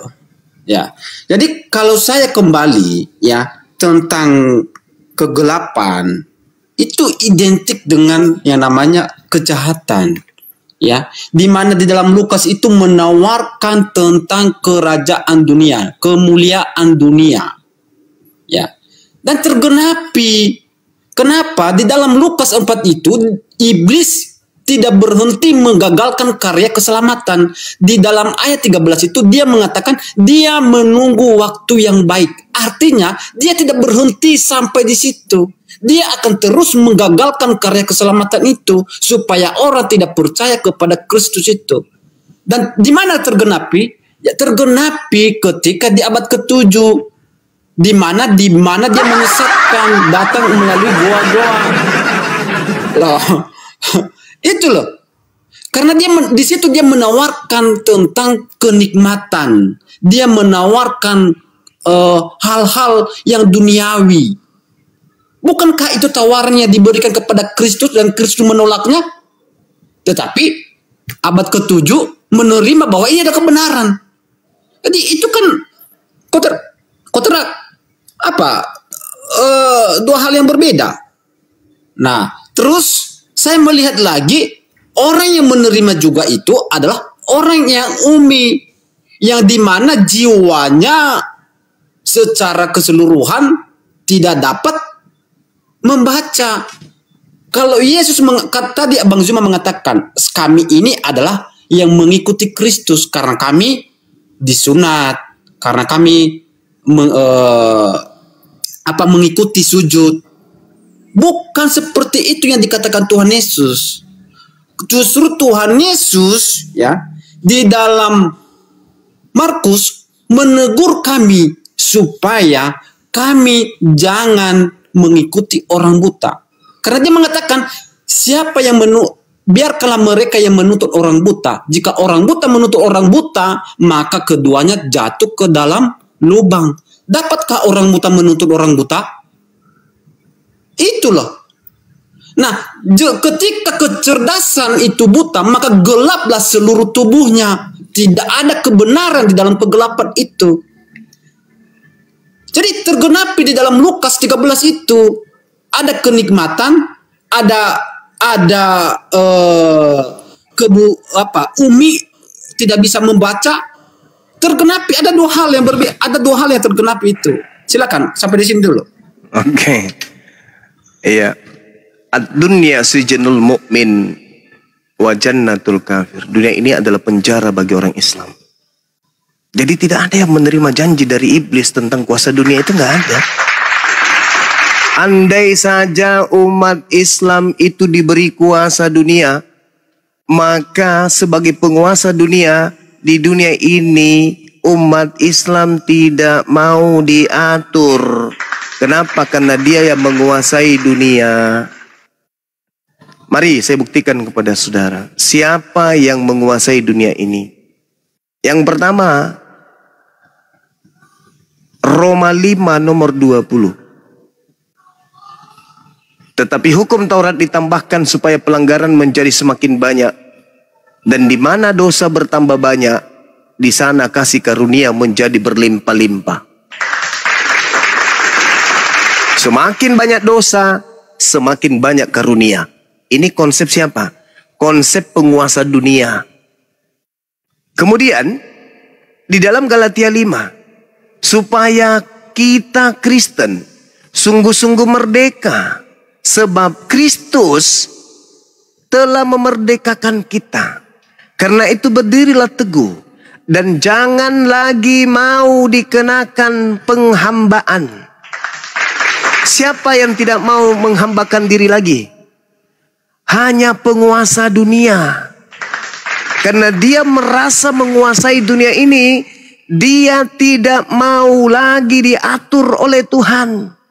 ya, jadi kalau saya kembali, ya, tentang kegelapan, itu identik dengan yang namanya kejahatan. Ya, di mana di dalam Lukas itu menawarkan tentang kerajaan dunia, kemuliaan dunia. Ya. Dan tergenapi. Kenapa? Di dalam Lukas 4 itu iblis tidak berhenti menggagalkan karya keselamatan. Di dalam ayat 13 itu dia mengatakan dia menunggu waktu yang baik. Artinya dia tidak berhenti sampai di situ. Dia akan terus menggagalkan karya keselamatan itu supaya orang tidak percaya kepada Kristus itu. Dan di mana tergenapi? Ya, tergenapi ketika di abad ke-7, di mana dia menyesatkan, datang melalui goa-goa. Loh, itu loh. Karena di situ dia menawarkan tentang kenikmatan. Dia menawarkan hal-hal yang duniawi. Bukankah itu tawarannya diberikan kepada Kristus dan Kristus menolaknya? Tetapi abad ke-7 menerima bahwa ini ada kebenaran. Jadi itu kan dua hal yang berbeda. Nah, terus saya melihat lagi orang yang menerima juga itu adalah orang yang umi, yang dimana jiwanya secara keseluruhan tidak dapat membaca. Kalau Yesus tadi Abang Zuma mengatakan, kami ini adalah yang mengikuti Kristus karena kami disunat, karena kami mengikuti sujud. Bukan seperti itu yang dikatakan Tuhan Yesus. Justru Tuhan Yesus, ya, di dalam Markus menegur kami supaya kami jangan mengikuti orang buta. Karena dia mengatakan, biarkanlah mereka yang menuntut orang buta. Jika orang buta menuntut orang buta, maka keduanya jatuh ke dalam lubang. Dapatkah orang buta menuntut orang buta? Itulah. Nah, ketika kecerdasan itu buta, maka gelaplah seluruh tubuhnya. Tidak ada kebenaran di dalam kegelapan itu. Jadi tergenapi di dalam Lukas 13 itu ada kenikmatan, ada Umi tidak bisa membaca, tergenapi. Ada dua hal yang tergenapi itu. Silakan sampai di sini dulu. Oke. Iya. Ad-dunya sijnul mu'min wa jannatul kafir. Dunia ini adalah penjara bagi orang Islam. Jadi tidak ada yang menerima janji dari iblis tentang kuasa dunia, itu nggak ada. Andai saja umat Islam itu diberi kuasa dunia, maka sebagai penguasa dunia, di dunia ini umat Islam tidak mau diatur. Kenapa? Karena dia yang menguasai dunia. Mari saya buktikan kepada saudara, siapa yang menguasai dunia ini. Yang pertama, Roma 5 nomor 20. Tetapi hukum Taurat ditambahkan supaya pelanggaran menjadi semakin banyak. Dan di mana dosa bertambah banyak, di sana kasih karunia menjadi berlimpah-limpah. Semakin banyak dosa, semakin banyak karunia. Ini konsep siapa? Konsep penguasa dunia. Kemudian, di dalam Galatia 5, supaya kita Kristen sungguh-sungguh merdeka. Sebab Kristus telah memerdekakan kita. Karena itu berdirilah teguh. Dan jangan lagi mau dikenakan penghambaan. Siapa yang tidak mau menghambakan diri lagi? Hanya penguasa dunia. Karena dia merasa menguasai dunia ini, dia tidak mau lagi diatur oleh Tuhan.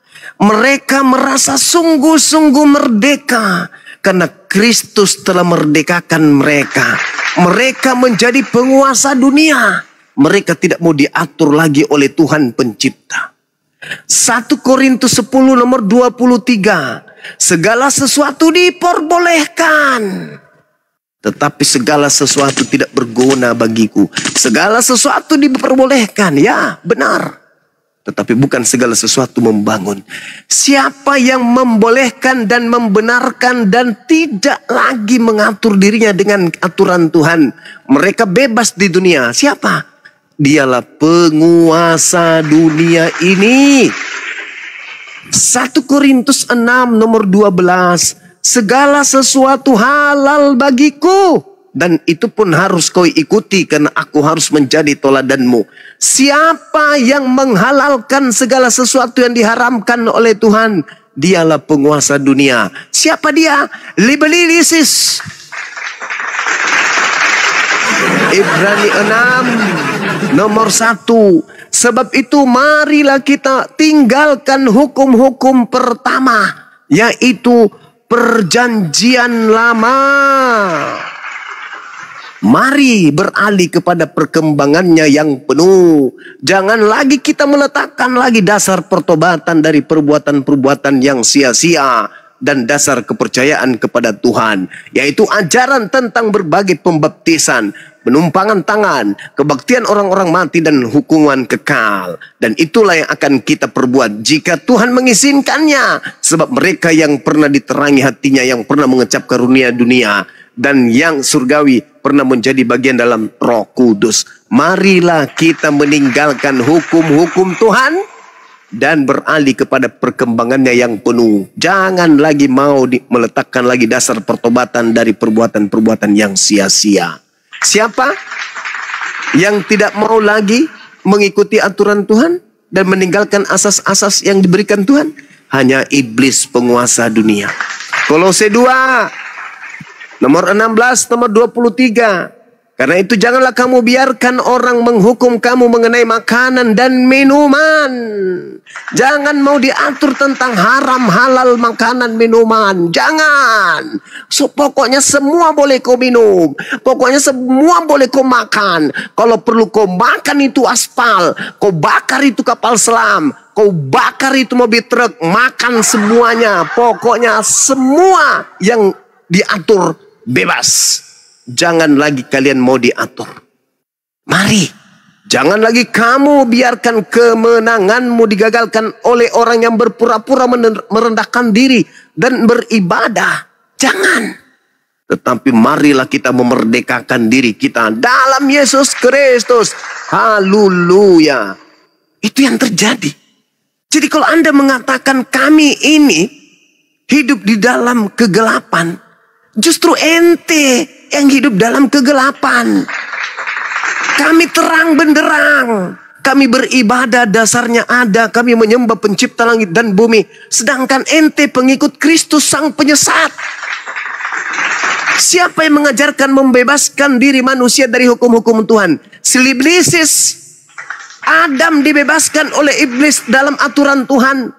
Mereka merasa sungguh-sungguh merdeka. Karena Kristus telah merdekakan mereka. Mereka menjadi penguasa dunia. Mereka tidak mau diatur lagi oleh Tuhan pencipta. 1 Korintus 10 nomor 23. Segala sesuatu diperbolehkan. Tetapi segala sesuatu tidak berguna bagiku. Segala sesuatu diperbolehkan. Ya, benar. Tetapi bukan segala sesuatu membangun. Siapa yang membolehkan dan membenarkan dan tidak lagi mengatur dirinya dengan aturan Tuhan, mereka bebas di dunia. Siapa? Dialah penguasa dunia ini. 1 Korintus 6 nomor 12. Segala sesuatu halal bagiku. Dan itu pun harus kau ikuti karena aku harus menjadi toladanmu. Siapa yang menghalalkan segala sesuatu yang diharamkan oleh Tuhan, dialah penguasa dunia. Siapa dia? Libelisis. Ibrani 6 nomor 1. Sebab itu marilah kita tinggalkan hukum-hukum pertama, yaitu perjanjian lama. Mari beralih kepada perkembangannya yang penuh. Jangan lagi kita meletakkan lagi dasar pertobatan dari perbuatan-perbuatan yang sia-sia. Dan dasar kepercayaan kepada Tuhan. Yaitu ajaran tentang berbagai pembaptisan, penumpangan tangan, kebaktian orang-orang mati dan hukuman kekal. Dan itulah yang akan kita perbuat jika Tuhan mengizinkannya. Sebab mereka yang pernah diterangi hatinya, yang pernah mengecap karunia dunia, dan yang surgawi pernah menjadi bagian dalam Roh Kudus. Marilah kita meninggalkan hukum-hukum Tuhan dan beralih kepada perkembangannya yang penuh. Jangan lagi mau meletakkan lagi dasar pertobatan dari perbuatan-perbuatan yang sia-sia. Siapa yang tidak mau lagi mengikuti aturan Tuhan dan meninggalkan asas-asas yang diberikan Tuhan? Hanya iblis penguasa dunia. Kolose 2 nomor 16 nomor 23. Karena itu janganlah kamu biarkan orang menghukum kamu mengenai makanan dan minuman. Jangan mau diatur tentang haram halal makanan minuman. Jangan. Pokoknya semua boleh kau minum. Pokoknya semua boleh kau makan. Kalau perlu kau makan itu aspal. Kau bakar itu kapal selam. Kau kau bakar itu mobil truk, makan semuanya. Pokoknya semua yang diatur bebas. Jangan lagi kalian mau diatur. Mari, jangan lagi kamu biarkan kemenanganmu digagalkan oleh orang yang berpura-pura merendahkan diri dan beribadah. Jangan. Tetapi marilah kita memerdekakan diri kita dalam Yesus Kristus. Haleluya. Itu yang terjadi. Jadi kalau Anda mengatakan kami ini hidup di dalam kegelapan, justru ente yang hidup dalam kegelapan. Kami terang benderang. Kami beribadah dasarnya ada. Kami menyembah pencipta langit dan bumi. Sedangkan ente pengikut Kristus sang penyesat. Siapa yang mengajarkan membebaskan diri manusia dari hukum-hukum Tuhan? Iblisis. Adam dibebaskan oleh iblis dalam aturan Tuhan.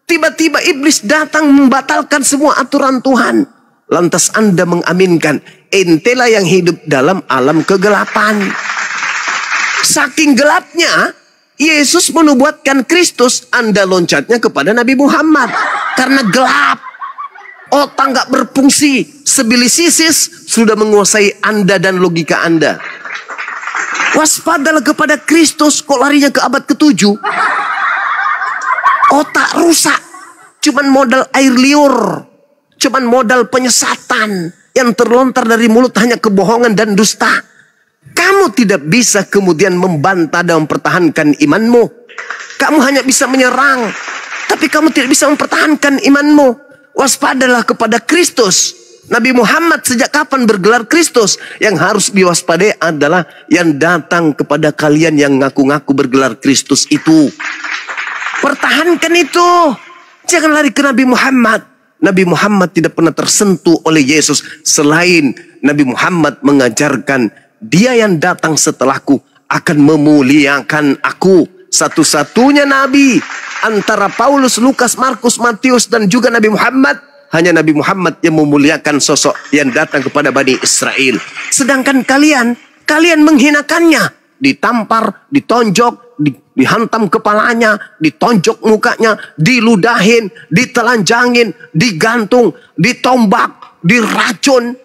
Tiba-tiba iblis datang membatalkan semua aturan Tuhan. Lantas Anda mengaminkan, entelah yang hidup dalam alam kegelapan. Saking gelapnya, Yesus menubuatkan Kristus, Anda loncatnya kepada Nabi Muhammad. Karena gelap, otak gak berfungsi, sebilis sisis sudah menguasai Anda dan logika Anda. Waspadalah kepada Kristus, kok larinya ke abad ke-7. Otak rusak, cuman modal air liur, cuman modal penyesatan yang terlontar dari mulut hanya kebohongan dan dusta. Kamu tidak bisa kemudian membantah dan mempertahankan imanmu. Kamu hanya bisa menyerang, tapi kamu tidak bisa mempertahankan imanmu. Waspadalah kepada Kristus. Nabi Muhammad sejak kapan bergelar Kristus? Yang harus diwaspadai adalah yang datang kepada kalian yang ngaku-ngaku bergelar Kristus itu. Pertahankan itu. Jangan lari ke Nabi Muhammad. Nabi Muhammad tidak pernah tersentuh oleh Yesus. Selain Nabi Muhammad mengajarkan, dia yang datang setelahku akan memuliakan aku. Satu-satunya Nabi antara Paulus, Lukas, Markus, Matius dan juga Nabi Muhammad. Hanya Nabi Muhammad yang memuliakan sosok yang datang kepada Bani Israel. Sedangkan kalian menghinakannya. Ditampar, ditonjok, dihantam kepalanya, ditonjok mukanya, diludahin, ditelanjangin, digantung, ditombak, diracun,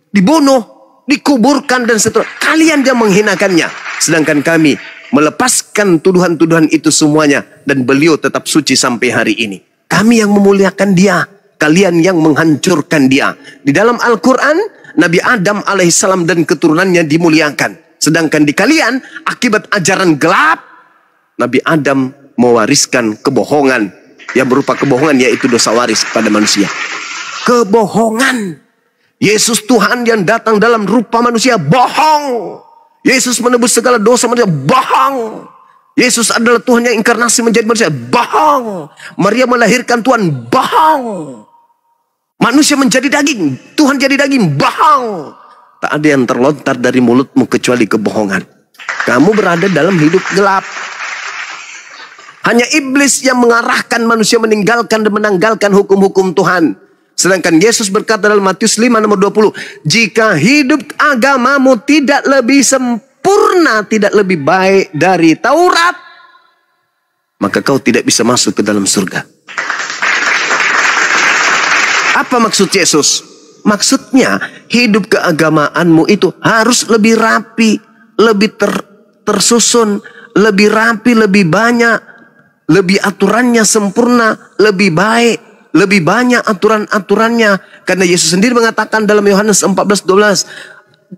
dibunuh, dikuburkan dan seterusnya. Kalian yang menghinakannya. Sedangkan kami melepaskan tuduhan-tuduhan itu semuanya. Dan beliau tetap suci sampai hari ini. Kami yang memuliakan dia. Kalian yang menghancurkan dia. Di dalam Al-Quran, Nabi Adam alaihissalam dan keturunannya dimuliakan. Sedangkan di kalian, akibat ajaran gelap, Nabi Adam mewariskan kebohongan. Yang berupa kebohongan yaitu dosa waris pada manusia. Kebohongan. Yesus Tuhan yang datang dalam rupa manusia, bohong. Yesus menebus segala dosa manusia, bohong. Yesus adalah Tuhan yang inkarnasi menjadi manusia, bohong. Maria melahirkan Tuhan, bohong. Manusia menjadi daging, Tuhan jadi daging, bohong. Tak ada yang terlontar dari mulutmu kecuali kebohongan. Kamu berada dalam hidup gelap. Hanya iblis yang mengarahkan manusia meninggalkan dan menanggalkan hukum-hukum Tuhan. Sedangkan Yesus berkata dalam Matius 5 nomor 20, jika hidup agamamu tidak lebih sempurna, tidak lebih baik dari Taurat, maka kau tidak bisa masuk ke dalam surga. Apa maksud Yesus? Maksudnya hidup keagamaanmu itu harus lebih rapi, lebih tersusun, lebih rapi, lebih banyak, lebih aturannya sempurna, lebih baik, lebih banyak aturan-aturannya. Karena Yesus sendiri mengatakan dalam Yohanes 14:12,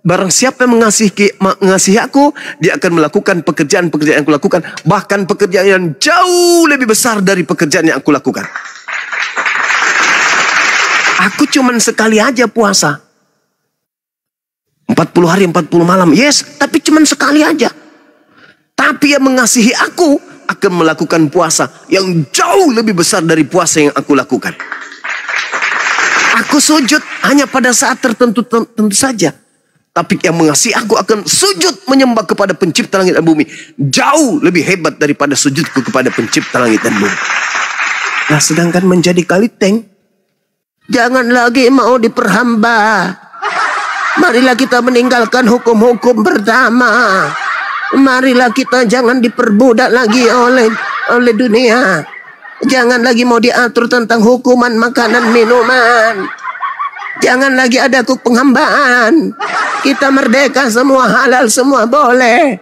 barang siapa yang mengasihi aku, dia akan melakukan pekerjaan-pekerjaan yang aku lakukan, bahkan pekerjaan yang jauh lebih besar dari pekerjaan yang aku lakukan. Aku cuman sekali aja puasa. 40 hari 40 malam. Yes, tapi cuman sekali aja. Tapi yang mengasihi aku akan melakukan puasa yang jauh lebih besar dari puasa yang aku lakukan. Aku sujud hanya pada saat tertentu tentu saja. Tapi yang mengasihi aku akan sujud menyembah kepada pencipta langit dan bumi. Jauh lebih hebat daripada sujudku kepada pencipta langit dan bumi. Nah, sedangkan menjadi kaliteng, jangan lagi mau diperhamba. Marilah kita meninggalkan hukum-hukum pertama. Marilah kita jangan diperbudak lagi oleh oleh dunia. Jangan lagi mau diatur tentang hukuman makanan minuman. Jangan lagi ada penghambaan. Kita merdeka, semua halal, semua boleh.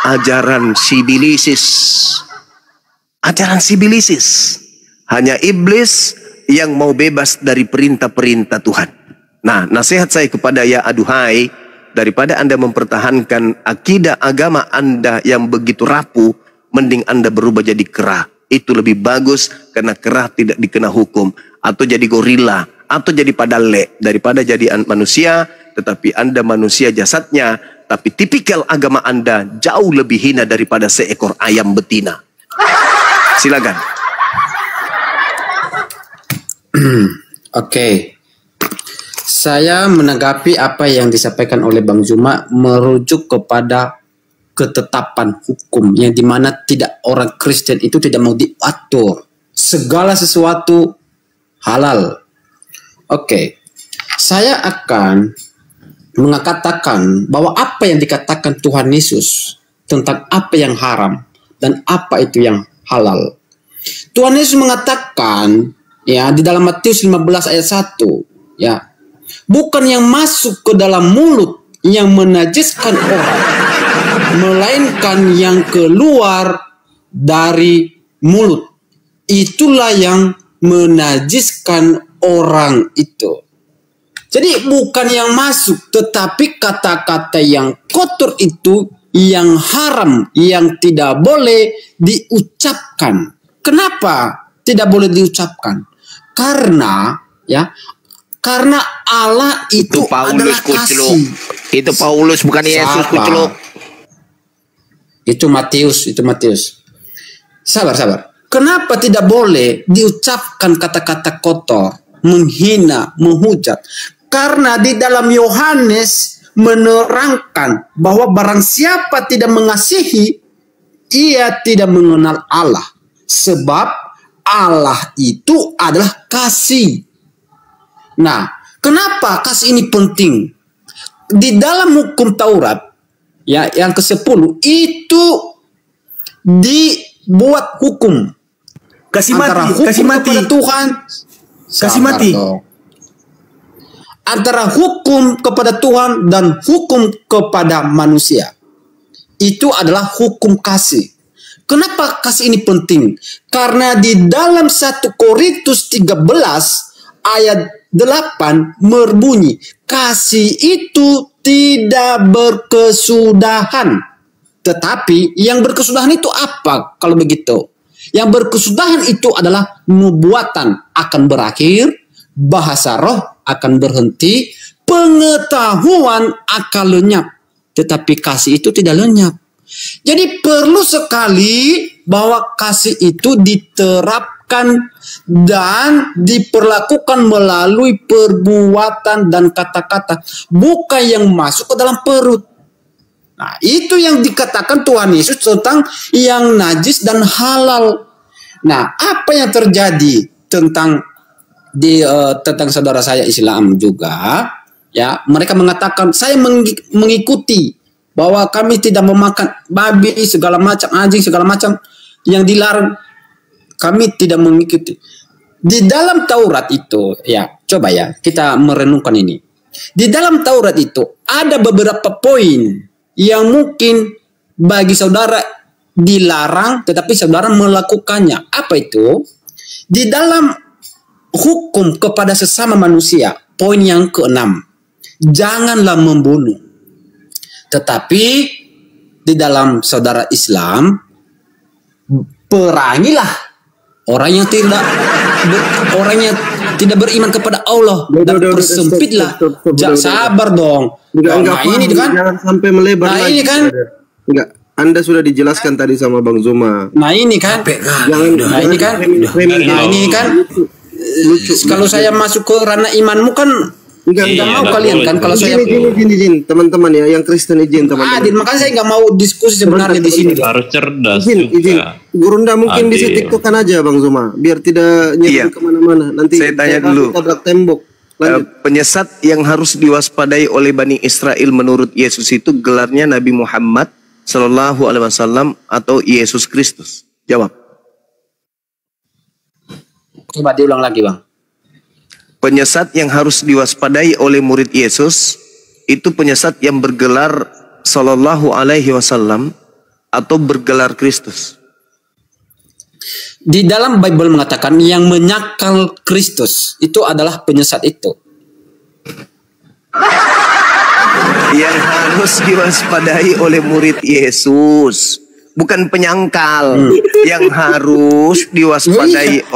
Ajaran sibilisis. Ajaran sibilisis. Hanya iblis yang mau bebas dari perintah-perintah Tuhan. Nah, nasihat saya kepada ya aduhai, daripada Anda mempertahankan akidah agama Anda yang begitu rapuh, mending Anda berubah jadi kera. Itu lebih bagus, karena kera tidak dikena hukum. Atau jadi gorila, atau jadi padale, daripada jadi manusia, tetapi Anda manusia jasadnya, tapi tipikal agama Anda jauh lebih hina daripada seekor ayam betina. Silakan. Oke. Saya menanggapi apa yang disampaikan oleh Bang Zuma merujuk kepada ketetapan hukum yang dimana tidak, orang Kristen itu tidak mau diatur, segala sesuatu halal. Oke. Saya akan mengatakan bahwa apa yang dikatakan Tuhan Yesus tentang apa yang haram dan apa itu yang halal. Tuhan Yesus mengatakan, ya, di dalam Matius 15 ayat 1, ya, bukan yang masuk ke dalam mulut yang menajiskan orang, melainkan yang keluar dari mulut, itulah yang menajiskan orang itu. Jadi bukan yang masuk, tetapi kata-kata yang kotor itu, yang haram, yang tidak boleh diucapkan. Kenapa tidak boleh diucapkan? Karena, ya, karena Allah itu Paulus, adalah kasih. Itu Paulus, bukan Yesus, kuceluk. Itu Matius. Sabar. Kenapa tidak boleh diucapkan kata-kata kotor, menghina, menghujat? Karena di dalam Yohanes menerangkan bahwa barang siapa tidak mengasihi, ia tidak mengenal Allah. Sebab Allah itu adalah kasih. Nah, kenapa kasih ini penting? Di dalam hukum Taurat, ya, yang ke-10 itu dibuat hukum. Kasih antara mati, hukum kasih mati. kepada Tuhan, Kasih mati. antara hukum kepada Tuhan dan hukum kepada manusia. Itu adalah hukum kasih. Kenapa kasih ini penting? Karena di dalam 1 Korintus 13 ayat 8 berbunyi, kasih itu tidak berkesudahan. Tetapi yang berkesudahan itu apa kalau begitu? Yang berkesudahan itu adalah nubuatan akan berakhir, bahasa roh akan berhenti, pengetahuan akan lenyap. Tetapi kasih itu tidak lenyap. Jadi perlu sekali bahwa kasih itu diterapkan dan diperlakukan melalui perbuatan dan kata-kata, bukan yang masuk ke dalam perut. Nah, itu yang dikatakan Tuhan Yesus tentang yang najis dan halal. Nah, apa yang terjadi tentang saudara saya Islam juga, ya, mereka mengatakan saya mengikuti bahwa kami tidak memakan babi segala macam, anjing segala macam yang dilarang, kami tidak mengikuti. Di dalam Taurat itu, ya, coba ya kita merenungkan ini. Di dalam Taurat itu ada beberapa poin yang mungkin bagi saudara dilarang, tetapi saudara melakukannya. Apa itu? Di dalam hukum kepada sesama manusia, poin yang ke-6, janganlah membunuh. Tetapi di dalam saudara Islam, perangilah orang yang tidak beriman kepada Allah, dan persempitlah. Sabar dong. Enggak, ini kan jangan sampai melebar lagi. Ini kan enggak, Anda sudah dijelaskan tadi sama Bang Zuma. Nah ini kan ini kan lucu. Kalau saya masuk ke ranah imanmu kan Enggak mau kalian kan kalau saya izin teman-teman ya yang Kristen izin teman-teman. Adil, makanya saya nggak mau diskusi sebenarnya di sini. Harus cerdas izin. Gurunda mungkin bisa tiktokan aja Bang Zuma biar tidak nyebar kemana-mana. Nanti saya tanya dulu. Tabrak tembok. Penyesat yang harus diwaspadai oleh Bani Israel menurut Yesus itu gelarnya Nabi Muhammad Sallallahu Alaihi Wasallam atau Yesus Kristus. Jawab. Coba diulang lagi, Bang. Penyesat yang harus diwaspadai oleh murid Yesus itu penyesat yang bergelar Sallallahu Alaihi Wasallam atau bergelar Kristus. Di dalam Bible mengatakan yang menyakal Kristus itu adalah penyesat itu. Yang harus diwaspadai oleh murid Yesus, bukan penyangkal. Yang harus diwaspadai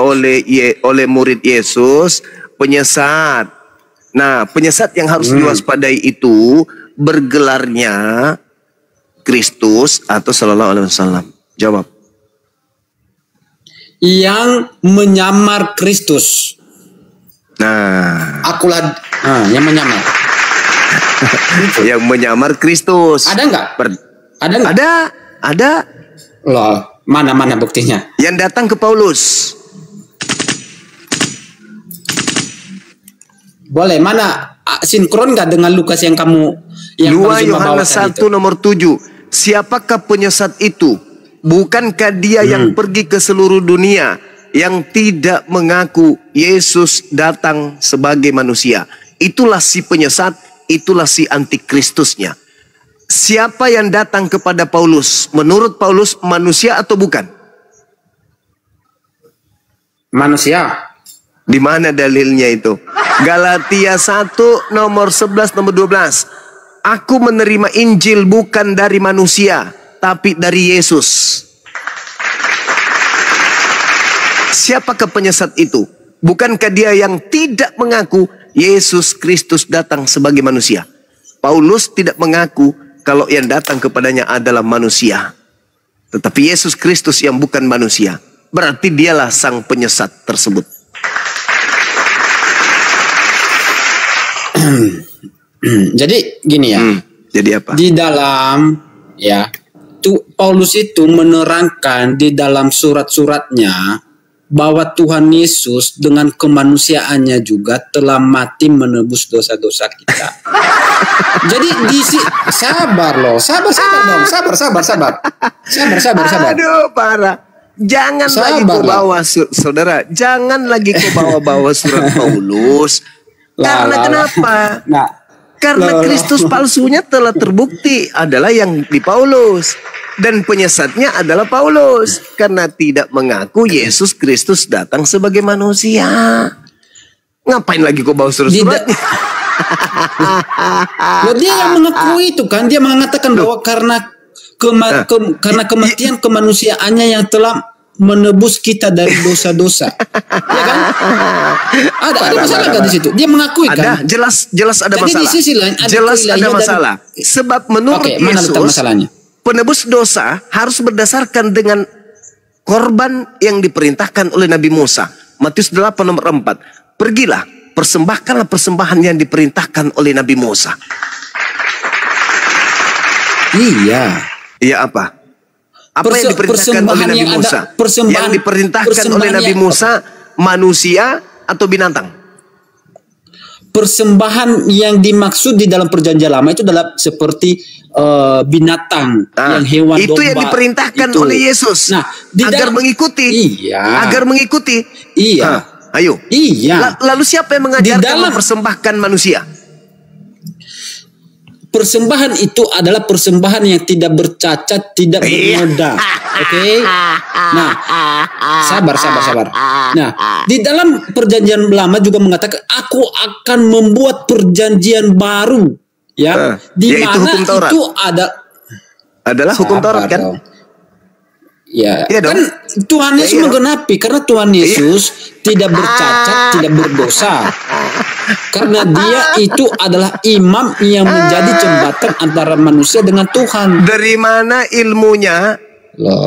oleh murid Yesus, penyesat. Nah, penyesat yang harus diwaspadai itu bergelarnya Kristus atau Sallallahu Alaihi Wasallam. Jawab. Yang menyamar Kristus. Nah, yang menyamar. Yang menyamar Kristus. Ada nggak? Ada nggak? Ada. Loh, mana buktinya? Yang datang ke Paulus. Boleh, mana sinkron nggak dengan Lukas yang kamu 2 Yohanes 1 nomor 7. Siapakah penyesat itu? Bukankah dia yang pergi ke seluruh dunia, yang tidak mengaku Yesus datang sebagai manusia? Itulah si penyesat, itulah si antikristusnya. Siapa yang datang kepada Paulus? Menurut Paulus manusia atau bukan? Manusia. Di mana dalilnya itu? Galatia 1 nomor 11 nomor 12. Aku menerima Injil bukan dari manusia, tapi dari Yesus. Siapakah penyesat itu? Bukankah dia yang tidak mengaku Yesus Kristus datang sebagai manusia? Paulus tidak mengaku kalau yang datang kepadanya adalah manusia, tetapi Yesus Kristus yang bukan manusia. Berarti dialah sang penyesat tersebut. Jadi gini ya. Jadi apa? Di dalam Paulus itu menerangkan di dalam surat-suratnya bahwa Tuhan Yesus dengan kemanusiaannya juga telah mati menebus dosa-dosa kita. Jadi sabar dong. Sabar. Aduh, parah. Jangan lagi kau bawa saudara. Jangan lagi kau bawa surat Paulus. Karena kenapa? Karena Kristus palsunya telah terbukti adalah yang di Paulus. Dan penyesatnya adalah Paulus. Karena tidak mengaku Yesus Kristus datang sebagai manusia. Ngapain lagi kau bawa surat-suratnya? Dia yang mengakui itu kan. Dia mengatakan bahwa karena kematian kemanusiaannya yang telah menebus kita dari dosa-dosa. Ya kan? Ada masalah nggak di situ? Dia mengakui kan? Ada, jelas ada tapi masalah. Di sisi lain ada masalah. Sebab menurut Yesus, penebus dosa harus berdasarkan dengan korban yang diperintahkan oleh Nabi Musa. Matius 8 nomor 4. Pergilah, persembahkanlah persembahan yang diperintahkan oleh Nabi Musa. Iya apa? Apa yang diperintahkan oleh Nabi Musa? Yang diperintahkan oleh Nabi Musa manusia atau binatang? Persembahan yang dimaksud di dalam perjanjian lama itu adalah seperti binatang, yang hewan itu domba. Yang diperintahkan oleh Yesus. Nah, agar mengikuti. Agar mengikuti. Ayo. Lalu siapa yang mengajarkan mempersembahkan manusia? Persembahan itu adalah persembahan yang tidak bercacat, tidak bernoda. Oke? Nah, sabar. Nah, di dalam perjanjian lama juga mengatakan aku akan membuat perjanjian baru, ya. Di mana itu adalah hukum Taurat kan? Ya, kan Tuhan Yesus menggenapi karena Tuhan Yesus tidak bercacat, tidak berdosa. Karena dia itu adalah imam yang menjadi jembatan antara manusia dengan Tuhan. Dari mana ilmunya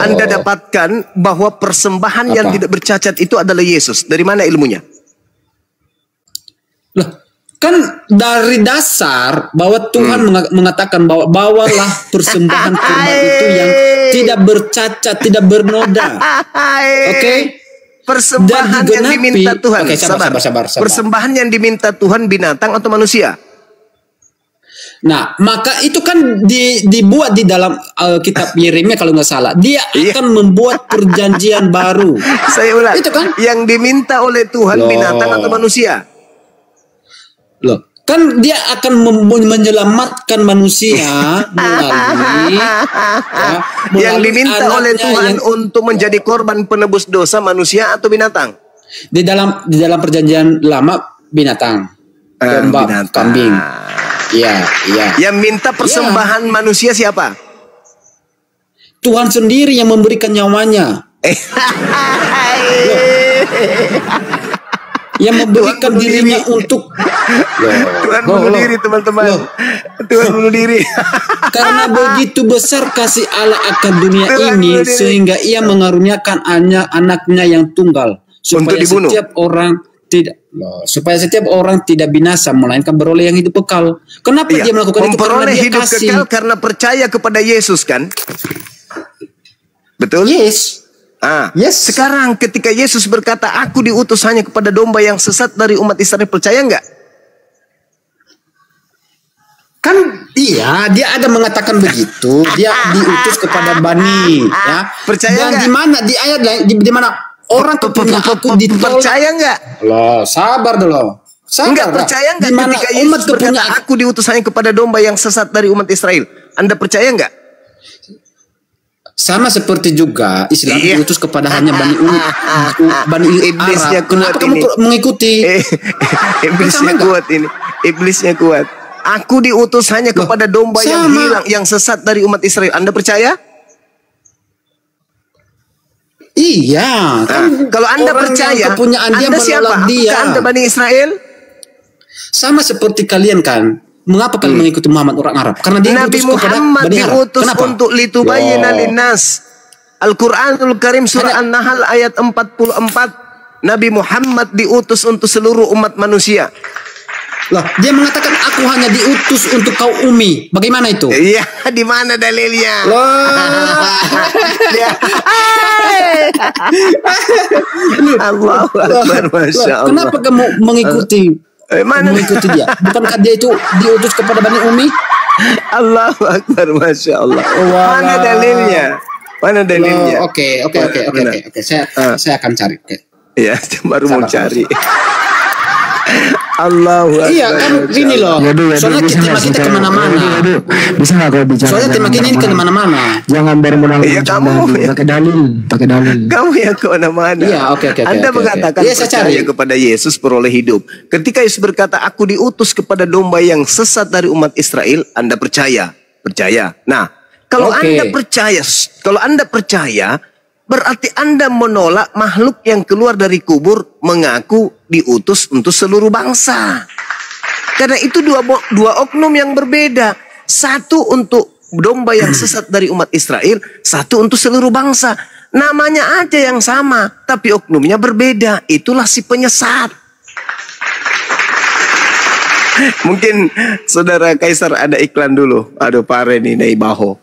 Anda dapatkan bahwa persembahan yang tidak bercacat itu adalah Yesus? Dari mana ilmunya? Kan dari dasar bahwa Tuhan mengatakan bahwa bawalah persembahan kurban itu yang tidak bercacat, tidak bernoda. Oke? Persembahan yang diminta Tuhan. Sabar. Persembahan yang diminta Tuhan binatang atau manusia? Nah, maka itu kan dibuat di dalam kitab Yeremia kalau nggak salah. Dia akan membuat perjanjian baru. Saya ulang. Itu kan yang diminta oleh Tuhan binatang atau manusia? Loh, kan dia akan menyelamatkan manusia melalui yang diminta oleh Tuhan untuk menjadi korban penebus dosa manusia atau binatang? Di dalam perjanjian lama binatang, domba, kambing. Iya. Yang minta persembahan manusia siapa? Tuhan sendiri yang memberikan nyawanya. Yang memberikan dirinya untuk Tuhan bunuh diri, teman-teman. Tuhan bunuh diri. Karena begitu besar kasih Allah akan dunia ini sehingga ia mengaruniakan anaknya yang tunggal supaya setiap orang tidak binasa melainkan beroleh yang hidup kekal. Kenapa dia melakukan itu? Karena dia hidup kasih. Kekal karena percaya kepada Yesus, kan? Betul? Yes. Yes. Sekarang ketika Yesus berkata, aku diutus hanya kepada domba yang sesat dari umat Israel, percaya nggak? Kan dia ada mengatakan begitu. Dia diutus kepada Bani, ya. Percaya nggak? Dan di mana di ayat di mana orang punya aku ditolak? Percaya nggak? Loh, sabar dulu. Enggak percaya nggak ketika Yesus berkata, aku diutus hanya kepada domba yang sesat dari umat Israel? Anda percaya nggak? Sama seperti juga Islam diutus kepada hanya Bani Iblisnya Arab. Kenapa kamu mengikuti? Iblisnya kuat ini. Iblisnya kuat. Aku diutus hanya kepada domba yang hilang, yang sesat dari umat Israel. Anda percaya? Iya. Kalau Anda percaya, Anda siapa? Apakah Anda Bani Israel? Sama seperti kalian kan. Mengapa kalian mengikuti Muhammad orang Arab? Karena dia Nabi Muhammad diutus untuk litubayyina linnas. Al-Qur'anul Karim surah An-Nahl ayat 44. Nabi Muhammad diutus untuk seluruh umat manusia. Lah, dia mengatakan aku hanya diutus untuk kau ummi. Bagaimana itu? Iya, di mana dalilnya? Allahu Akbar, Masya Allah. Kenapa kamu mengikuti? Mengikuti dia? Bukankah dia itu diutus kepada Bani Ummi? Allahu Akbar, Masya Allah. Mana dalilnya? Mana dalilnya? Oke. Saya akan cari. Ya, baru mau cari. Allahu Akbar. Iya kan gini loh. Soalnya tema kita kemana-mana. Bisa nggak kalau bicara? Soalnya tema kita ini kemana-mana. Jangan bermodal kamu pakai dalil. Kamu yang kemana-mana. Iya, oke. Anda mengatakan percaya kepada Yesus peroleh hidup. Ketika Yesus berkata, aku diutus kepada domba yang sesat dari umat Israel, Anda percaya? Percaya. Nah, kalau Anda percaya, berarti Anda menolak makhluk yang keluar dari kubur mengaku diutus untuk seluruh bangsa. Karena itu dua oknum yang berbeda. Satu untuk domba yang sesat dari umat Israel, satu untuk seluruh bangsa. Namanya aja yang sama, tapi oknumnya berbeda. Itulah si penyesat. Mungkin saudara Kaisar ada iklan dulu. Aduh pare nih Baho.